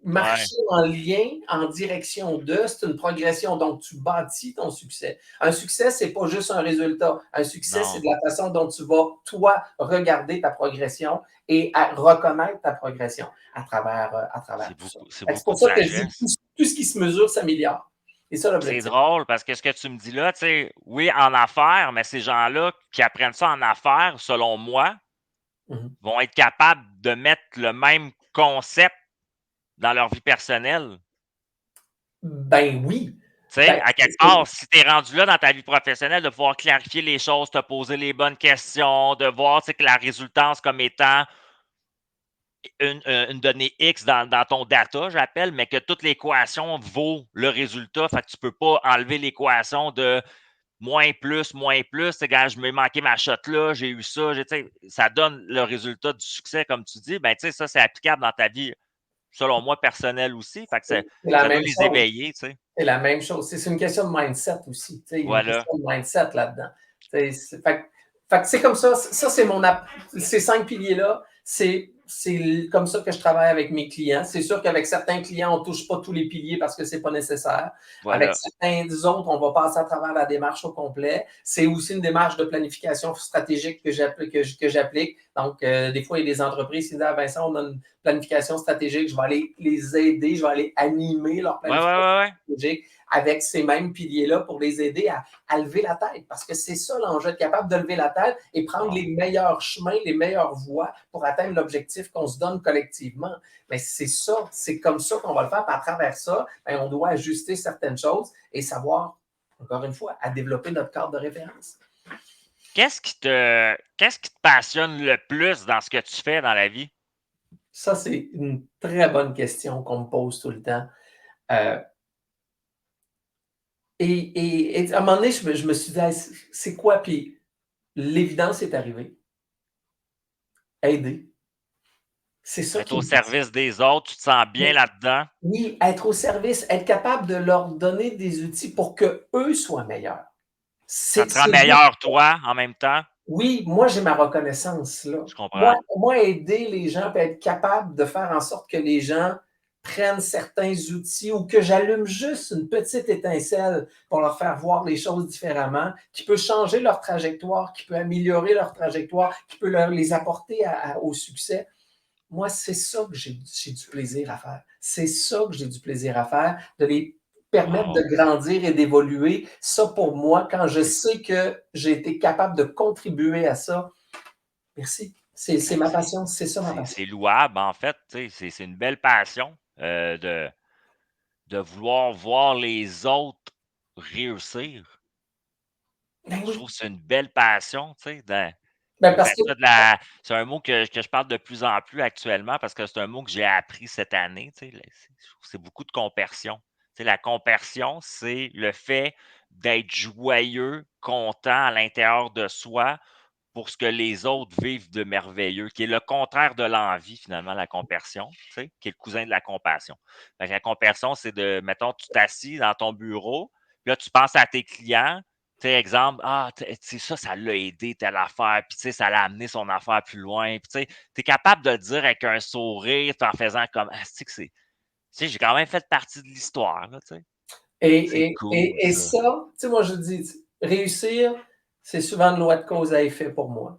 Ouais. marcher en lien, en direction de, c'est une progression. Donc, tu bâtis ton succès. Un succès, c'est pas juste un résultat. Un succès, c'est Non. de la façon dont tu vas, toi, regarder ta progression et reconnaître ta progression à travers tout ça. C'est C'est beaucoup pour de ça que je dis sagesse. tout ce qui se mesure s'améliore. C'est ça C'est l'objectif. drôle parce que ce que tu me dis là, tu sais, oui, en affaires, mais ces gens-là qui apprennent ça en affaires, selon moi, Mhm. vont être capables de mettre le même concept dans leur vie personnelle. Ben oui. Tu sais, Ben, à quelque part, si tu es rendu là dans ta vie professionnelle, de pouvoir clarifier les choses, te poser les bonnes questions, de voir tu sais, que la résultance comme étant une donnée X dans ton data, j'appelle, mais que toute l'équation vaut le résultat. Fait que tu ne peux pas enlever l'équation de moins plus. Quand je m'ai manqué ma shot là, j'ai eu ça. Ça donne le résultat du succès, comme tu dis. Ben, ça, c'est applicable dans ta vie, selon moi, personnelle aussi. Fait que c'est la ça doit même les chose. éveiller. C'est la même chose. C'est une question de mindset aussi. Tu sais, il y a une Voilà. question de mindset là-dedans. Tu sais, fait que c'est comme ça. Ça, c'est ces 5 piliers-là. C'est comme ça que je travaille avec mes clients. C'est sûr qu'avec certains clients, on ne touche pas tous les piliers parce que ce n'est pas nécessaire. Avec Voilà. certains autres, on va passer à travers la démarche au complet. C'est aussi une démarche de planification stratégique que j'applique. Donc, des fois, il y a des entreprises qui disent, ah, Vincent, on a une planification stratégique, je vais aller les aider, je vais aller animer leur Ouais, ouais, planification ouais, ouais. stratégique avec ces mêmes piliers-là pour les aider à lever la tête. Parce que c'est ça l'enjeu, être capable de lever la tête et prendre Bon. les meilleurs chemins, les meilleures voies pour atteindre l'objectif qu'on se donne collectivement. Mais c'est ça, c'est comme ça qu'on va le faire. Puis à travers ça, bien, on doit ajuster certaines choses et savoir, encore une fois, à développer notre cadre de référence. Qu'est-ce qui te passionne le plus dans ce que tu fais dans la vie? Ça, c'est une très bonne question qu'on me pose tout le temps. Euh, et à un moment donné, je me suis dit, hey, c'est quoi? Puis l'évidence est arrivée. Aider. C'est ça Être qui au me passionne. service des autres, tu te sens bien Mais là-dedans. oui, être au service, être capable de leur donner des outils pour qu'eux soient meilleurs. Ça C'est te rend juste meilleur, toi, en même temps. oui, moi, j'ai ma reconnaissance là. Je Moi comprends. moi, aider les gens, puis être capable de faire en sorte que les gens prennent certains outils ou que j'allume juste une petite étincelle pour leur faire voir les choses différemment, qui peut changer leur trajectoire, qui peut améliorer leur trajectoire, qui peut les apporter au succès. Moi, c'est ça que j'ai du plaisir à faire. C'est ça que j'ai du plaisir à faire, de les permettre de Wow. grandir et d'évoluer. Ça, pour moi, quand je C'est sais que j'ai été capable de contribuer à ça, merci. C'est ben, ma passion, c'est ça ma passion. c'est louable, en fait. C'est une belle passion de vouloir voir les autres réussir. Ben Je oui. trouve que c'est une belle passion, tu sais. Ben parce J'appelle que ça c'est un mot que je parle de plus en plus actuellement parce que c'est un mot que j'ai appris cette année, tu sais. Je trouve que c'est beaucoup de compersion. Tu sais, la compersion, c'est le fait d'être joyeux, content à l'intérieur de soi pour ce que les autres vivent de merveilleux, qui est le contraire de l'envie, finalement, la compersion, tu sais, qui est le cousin de la compassion. Fait que la compersion, c'est de, mettons, tu t'assis dans ton bureau, puis là, tu penses à tes clients, tu sais, exemple, ah, tu sais, ça l'a aidé, telle affaire, puis tu sais, ça l'a amené son affaire plus loin, puis tu sais, tu es capable de le dire avec un sourire, en faisant comme, ah, c'est que c'est, tu sais, j'ai quand même fait partie de l'histoire, là, tu sais. C'est cool, et ça. ça, tu sais, moi je dis, réussir, c'est souvent une loi de cause à effet pour moi.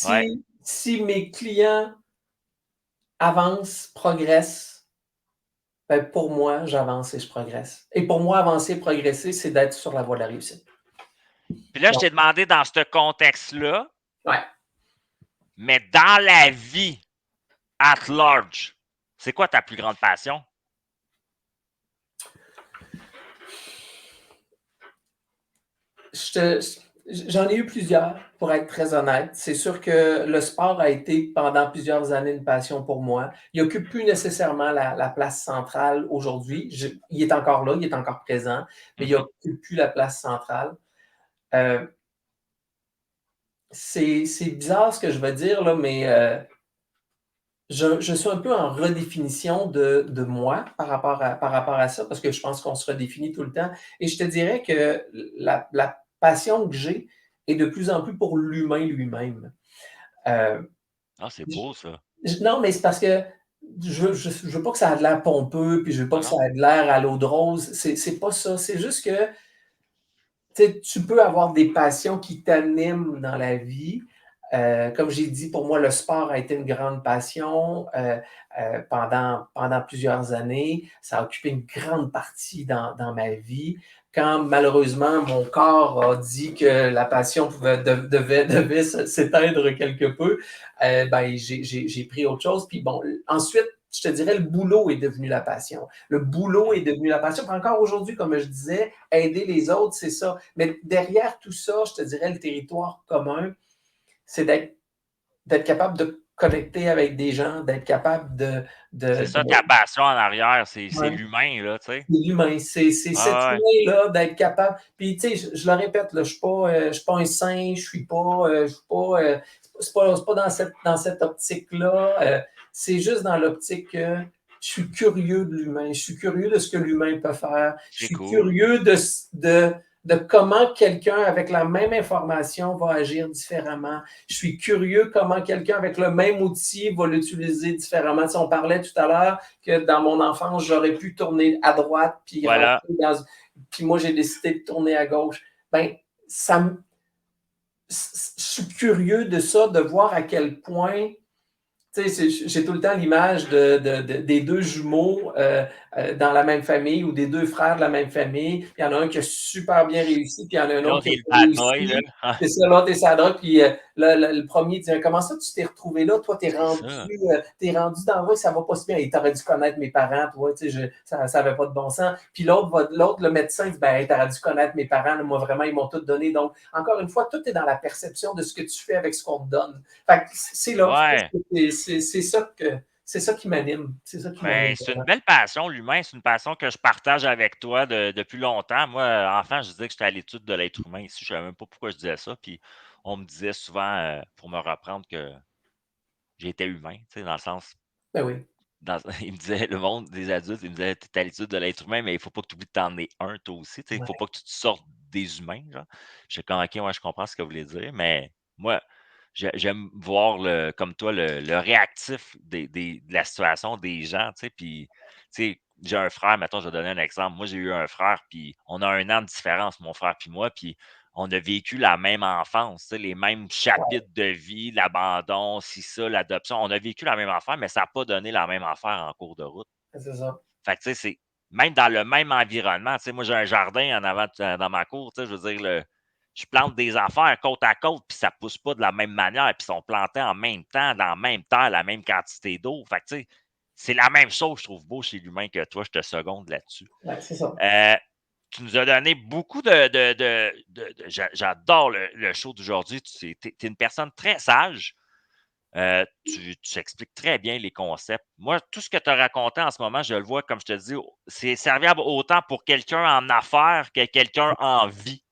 Ouais. Si mes clients avancent, progressent, ben pour moi, j'avance et je progresse. Et pour moi, avancer et progresser, c'est d'être sur la voie de la réussite. Puis là, je Donc, t'ai demandé dans ce contexte-là, ouais. mais dans la vie, at large, c'est quoi ta plus grande passion? J'en ai eu plusieurs, pour être très honnête. C'est sûr que le sport a été pendant plusieurs années une passion pour moi. Il n'occupe plus nécessairement la place centrale aujourd'hui. Il est encore là, il est encore présent, mais il Mhm. n'occupe plus la place centrale. Euh, c'est bizarre ce que je vais dire, là, mais je suis un peu en redéfinition de moi par rapport à ça, parce que je pense qu'on se redéfinit tout le temps. Et je te dirais que la passion que j'ai est de plus en plus pour l'humain lui-même. Euh, Ah, c'est je- beau, ça. non, mais c'est parce que je veux pas que ça ait de l'air pompeux, puis je veux pas Ah que ça non? ait de l'air à l'eau de rose. C'est pas ça. C'est juste que tu sais, tu peux avoir des passions qui t'animent dans la vie. Comme j'ai dit, pour moi, le sport a été une grande passion pendant plusieurs années. Ça a occupé une grande partie dans ma vie. Quand malheureusement mon corps a dit que la passion devait s'éteindre quelque peu, ben, j'ai pris autre chose. Puis bon, ensuite, je te dirais, le boulot est devenu la passion. Le boulot Hmm. est devenu la passion. Puis encore aujourd'hui, comme je disais, aider les autres, c'est ça. Mais derrière tout ça, je te dirais, le territoire commun, c'est d'être capable de connecter avec des gens, d'être capable C'est de ça ta passion en arrière, c'est ouais, l'humain, là, tu sais. c'est l'humain. C'est cet Ah ouais. humain-là d'être capable. Puis, tu sais, je le répète, là, je suis pas un saint, je suis pas, c'est pas dans cette optique-là. C'est juste dans l'optique que je suis curieux de l'humain. Je suis curieux de ce que l'humain peut faire. Je C'est suis cool. curieux de comment quelqu'un avec la même information va agir différemment. Je suis curieux comment quelqu'un avec le même outil va l'utiliser différemment. Si on parlait tout à l'heure que dans mon enfance, j'aurais pu tourner à droite puis Voilà. rentrer dans. Puis moi, j'ai décidé de tourner à gauche. Ben, ça me. Je suis curieux de ça, de voir à quel point tu sais, j'ai tout le temps l'image des deux jumeaux dans la même famille ou des deux frères de la même famille. Puis il y en a un qui a super bien réussi, puis il y en a un Puis autre l'autre, qui a il est pas bad boy, là. réussi. Ah, C'est ça, l'autre est sa drogue. Puis le premier dit comment ça, tu t'es retrouvé là? Toi, c'est ça. t'es rendu dans le vrai, ça va pas si bien. Il t'aurait dû connaître mes parents, toi, tu sais, ça n'avait pas de bon sens. Puis l'autre, le médecin, dit ben, hey, t'aurais dû connaître mes parents. Là, moi, vraiment, ils m'ont tout donné. Donc, encore une fois, tout est dans la perception de ce que tu fais avec ce qu'on te donne. Fait que c'est là, Ouais. c'est ça que c'est ça qui m'anime. C'est ça qui Ben, m'anime c'est une vraiment. belle passion, l'humain. C'est une passion que je partage avec toi depuis longtemps. Moi, enfant, je disais que j'étais à l'étude de l'être humain. Ici, je ne savais même pas pourquoi je disais ça. Puis, on me disait souvent, pour me reprendre, que j'étais humain, tu sais, dans le sens. Ben oui, Il me disait, le monde des adultes, il me disait, tu es à l'étude de l'être humain, mais il faut pas que tu oublies de t'en es un, toi aussi. Tu sais, il faut ouais, pas que tu te sortes des humains. Genre. J'étais comme, ok, ouais, je comprends ce que vous voulez dire, mais moi, j'aime voir comme toi le réactif de la situation des gens. Tu sais, puis, tu sais, j'ai un frère, mettons, je vais donner un exemple. Moi, j'ai eu un frère, puis on a 1 an de différence, mon frère puis moi, puis on a vécu la même enfance, tu sais, les mêmes ouais, chapitres de vie, l'abandon, ci, ça, l'adoption. On a vécu la même affaire, mais ça n'a pas donné la même affaire en cours de route. c'est ça. Fait que, tu sais, c'est même dans le même environnement. Tu sais, moi, j'ai un jardin en avant dans ma cour, tu sais, je veux dire, je plante des affaires côte à côte, puis ça pousse pas de la même manière, puis ils sont plantés en même temps, dans la même terre, la même quantité d'eau. Fait que, tu sais, c'est la même chose, je trouve beau chez l'humain que toi, je te seconde là-dessus. Ouais, c'est ça. Euh, Tu nous as donné beaucoup j'adore le show d'aujourd'hui. Tu es une personne très sage. Tu expliques très bien les concepts. Moi, tout ce que tu as raconté en ce moment, je le vois, comme je te dis, c'est serviable autant pour quelqu'un en affaires que quelqu'un en vie.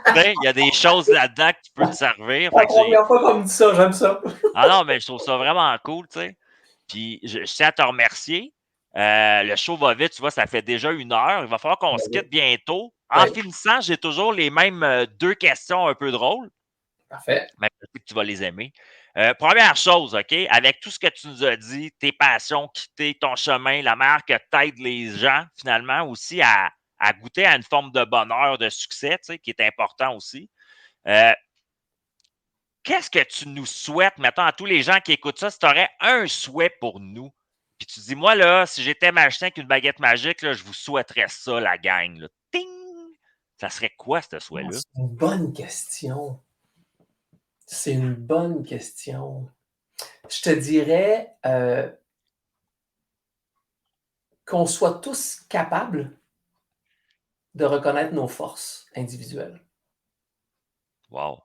Tu sais, il y a des choses là-dedans que tu peux te servir. La Fait que j'ai. première fois qu'on me dit ça, j'aime ça. Ah non, mais je trouve ça vraiment cool, tu sais. Puis je tiens à te remercier. Le show va vite, tu vois, ça fait déjà 1 heure. Il va falloir qu'on se quitte bientôt. En Oui, finissant, j'ai toujours les mêmes 2 questions un peu drôles, parfait. mais je sais que tu vas les aimer. Première chose, OK, avec tout ce que tu nous as dit, tes passions, quitter ton chemin, la manière que tu aides les gens, finalement, aussi à goûter à une forme de bonheur, de succès, tu sais, qui est important aussi. Euh, Qu'est-ce que tu nous souhaites, mettons, à tous les gens qui écoutent ça, si tu aurais un souhait pour nous? Puis tu dis, moi, là, si j'étais magicien avec une baguette magique, là, je vous souhaiterais ça, la gang. Là. Ting! Ça serait quoi, ce Ah, souhait-là? c'est une bonne question. C'est une bonne question. Je te dirais qu'on soit tous capables de reconnaître nos forces individuelles. Wow.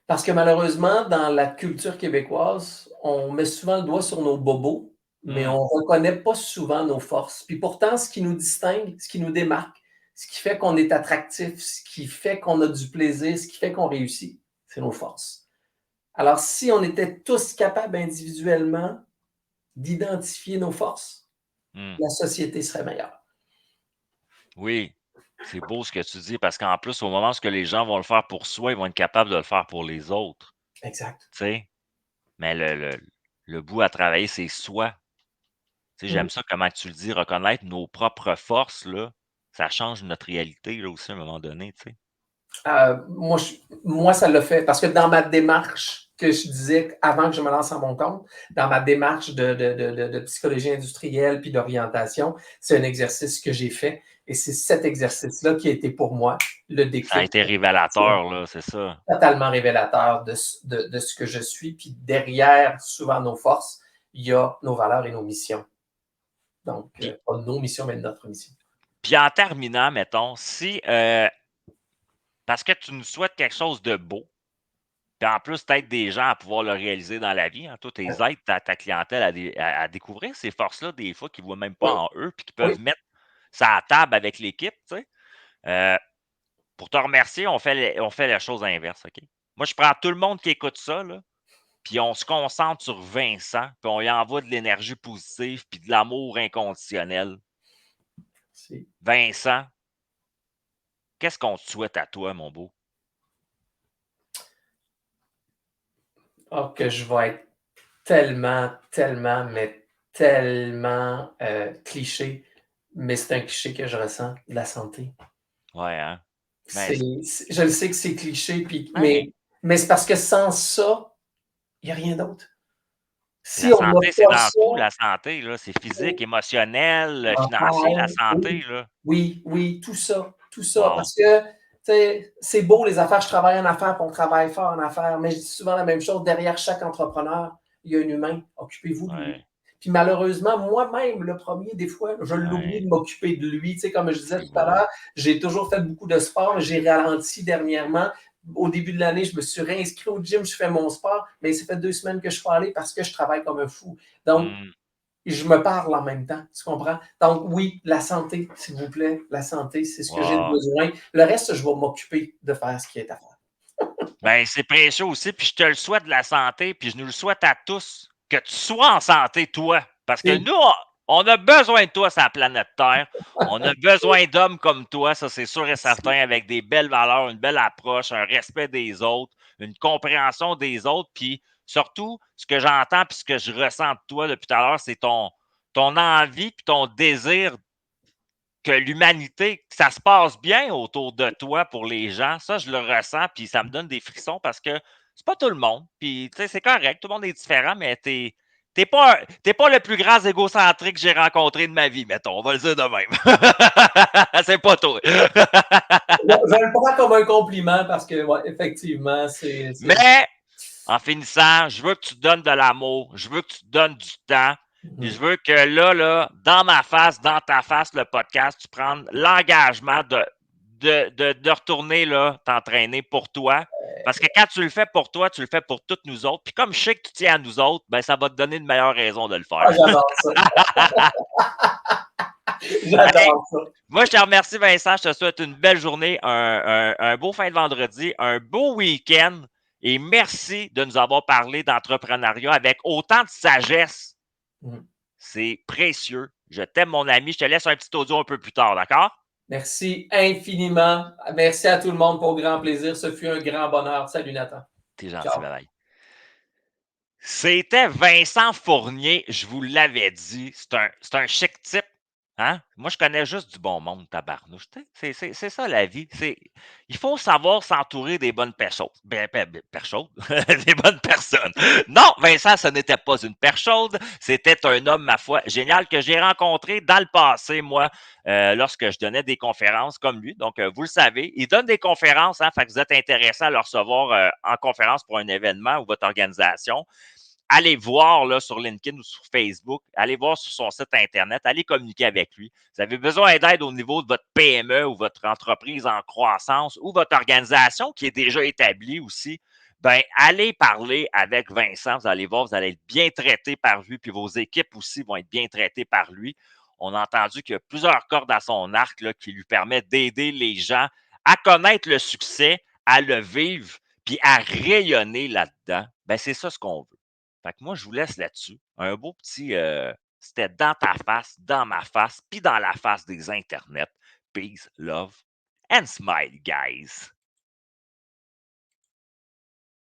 Parce que malheureusement, dans la culture québécoise, on met souvent le doigt sur nos bobos, mais Hum, on ne reconnaît pas souvent nos forces. Puis pourtant, ce qui nous distingue, ce qui nous démarque, ce qui fait qu'on est attractif, ce qui fait qu'on a du plaisir, ce qui fait qu'on réussit, c'est nos forces. Alors, si on était tous capables individuellement d'identifier nos forces, hum. la société serait meilleure. Oui, c'est beau ce que tu dis parce qu'en plus, au moment où les gens vont le faire pour soi, ils vont être capables de le faire pour les autres. Exact. Tu sais? Mais le bout à travailler, c'est soi. Tu sais, Mmh. j'aime ça comment tu le dis, reconnaître nos propres forces, là, ça change notre réalité, là, aussi, à un moment donné, tu sais. Moi, ça l'a fait parce que dans ma démarche que je disais avant que je me lance à mon compte, dans ma démarche de psychologie industrielle puis d'orientation, c'est un exercice que j'ai fait et c'est cet exercice-là qui a été pour moi le Ça a déclic été révélateur, là, c'est ça. totalement révélateur de ce que je suis. Puis derrière, souvent, nos forces, il y a nos valeurs et nos missions. Donc, Puis pas nos missions, mais notre mission. puis en terminant, mettons, si, parce que tu nous souhaites quelque chose de beau, puis en plus, tu des gens à pouvoir le réaliser dans la vie, hein. Toi, tu aides ta clientèle à découvrir ces forces-là, des fois, qu'ils ne voient même pas Oui, en eux, puis qu'ils oui. peuvent mettre ça à table avec l'équipe, tu sais. Heu, pour te remercier, on fait la chose inverse, OK? Moi, je prends tout le monde qui écoute ça, là, puis on se concentre sur Vincent, puis on lui envoie de l'énergie positive, puis de l'amour inconditionnel. C'est Vincent, qu'est-ce qu'on te souhaite à toi, mon beau? que je vais être tellement, tellement, mais tellement cliché, mais c'est un cliché que je ressens, de la santé. Ouais, hein? Ben, Je le sais que c'est cliché, puis, ben, mais c'est parce que sans ça, il n'y a rien d'autre. la Si on n'a santé, c'est pas dans ça, tout, la santé, là. C'est physique, émotionnel, financier, la mental, santé, oui, là. oui, oui, tout ça, Wow! parce que, tu sais, c'est beau les affaires, je travaille en affaires, puis on travaille fort en affaires, mais je dis souvent la même chose, derrière chaque entrepreneur, il y a un humain, occupez-vous de lui. Ouais, Puis malheureusement, moi-même, le premier, des fois, je l'oublie ouais, de m'occuper de lui. Tu sais, comme je disais c'est tout à beau. l'heure, j'ai toujours fait beaucoup de sport, mais j'ai ralenti dernièrement au début de l'année, je me suis réinscrit au gym, je fais mon sport, mais ça fait 2 semaines que je suis pas allé parce que je travaille comme un fou. Donc, Mmh. je me parle en même temps, tu comprends? Donc oui, la santé, s'il vous plaît, la santé, c'est ce que j'ai Wow. besoin. Le reste, je vais m'occuper de faire ce qui est à faire. Ben, c'est précieux aussi, puis je te le souhaite de la santé, puis je nous le souhaite à tous, que tu sois en santé, toi. Parce que C'est nous, on a besoin de toi sur la planète Terre. On a besoin d'hommes comme toi, ça c'est sûr et certain, avec des belles valeurs, une belle approche, un respect des autres, une compréhension des autres, puis surtout, ce que j'entends puis ce que je ressens de toi depuis tout à l'heure, c'est ton envie puis ton désir que l'humanité, que ça se passe bien autour de toi pour les gens. Ça, je le ressens, puis ça me donne des frissons parce que c'est pas tout le monde. Puis, tu sais, c'est correct, tout le monde est différent, mais t'es pas le plus grand égocentrique que j'ai rencontré de ma vie, mettons. On va le dire de même. C'est pas toi. je le prends comme un compliment parce que, ouais, effectivement, Mais, en finissant, je veux que tu donnes de l'amour, je veux que tu donnes du temps, puis je Mhm. veux que là, dans ma face, dans ta face, le podcast, tu prennes l'engagement de retourner là, t'entraîner pour toi. Parce que quand tu le fais pour toi, tu le fais pour toutes nous autres. Puis comme je sais que tu tiens à nous autres, ben ça va te donner une meilleure raison de le faire. Ah, j'adore ça. Hey, J'adore ça. moi, je te remercie, Vincent. Je te souhaite une belle journée, un beau fin de vendredi, un beau week-end. Et merci de nous avoir parlé d'entrepreneuriat avec autant de sagesse. Mhm. C'est précieux. Je t'aime, mon ami. Je te laisse un petit audio un peu plus tard, d'accord? Merci infiniment. Merci à tout le monde pour grand plaisir. Ce fut un grand bonheur. Salut Nathan. T'es gentil, Ciao. bye bye. C'était Vincent Fournier, je vous l'avais dit. C'est un chic type. Hein? Moi, je connais juste du bon monde, tabarnouche. C'est ça la vie. Il faut savoir s'entourer des bonnes personnes. Personnes? Des bonnes personnes. Non, Vincent, ce n'était pas une personne. C'était un homme, ma foi, génial que j'ai rencontré dans le passé, moi, lorsque je donnais des conférences comme lui. Donc, vous le savez, il donne des conférences, hein, fait que vous êtes intéressé à le recevoir en conférence pour un événement ou votre organisation. Allez voir là, sur LinkedIn ou sur Facebook, allez voir sur son site Internet, allez communiquer avec lui. Vous avez besoin d'aide au niveau de votre PME ou votre entreprise en croissance ou votre organisation qui est déjà établie aussi. Ben, allez parler avec Vincent, vous allez voir, vous allez être bien traité par lui, puis vos équipes aussi vont être bien traitées par lui. On a entendu qu'il y a plusieurs cordes à son arc là, qui lui permettent d'aider les gens à connaître le succès, à le vivre, puis à rayonner là-dedans. Ben, c'est ça ce qu'on veut. Fait que moi, je vous laisse là-dessus. Un beau petit c'était dans ta face, dans ma face, puis dans la face des internets. Peace, love, and smile, guys.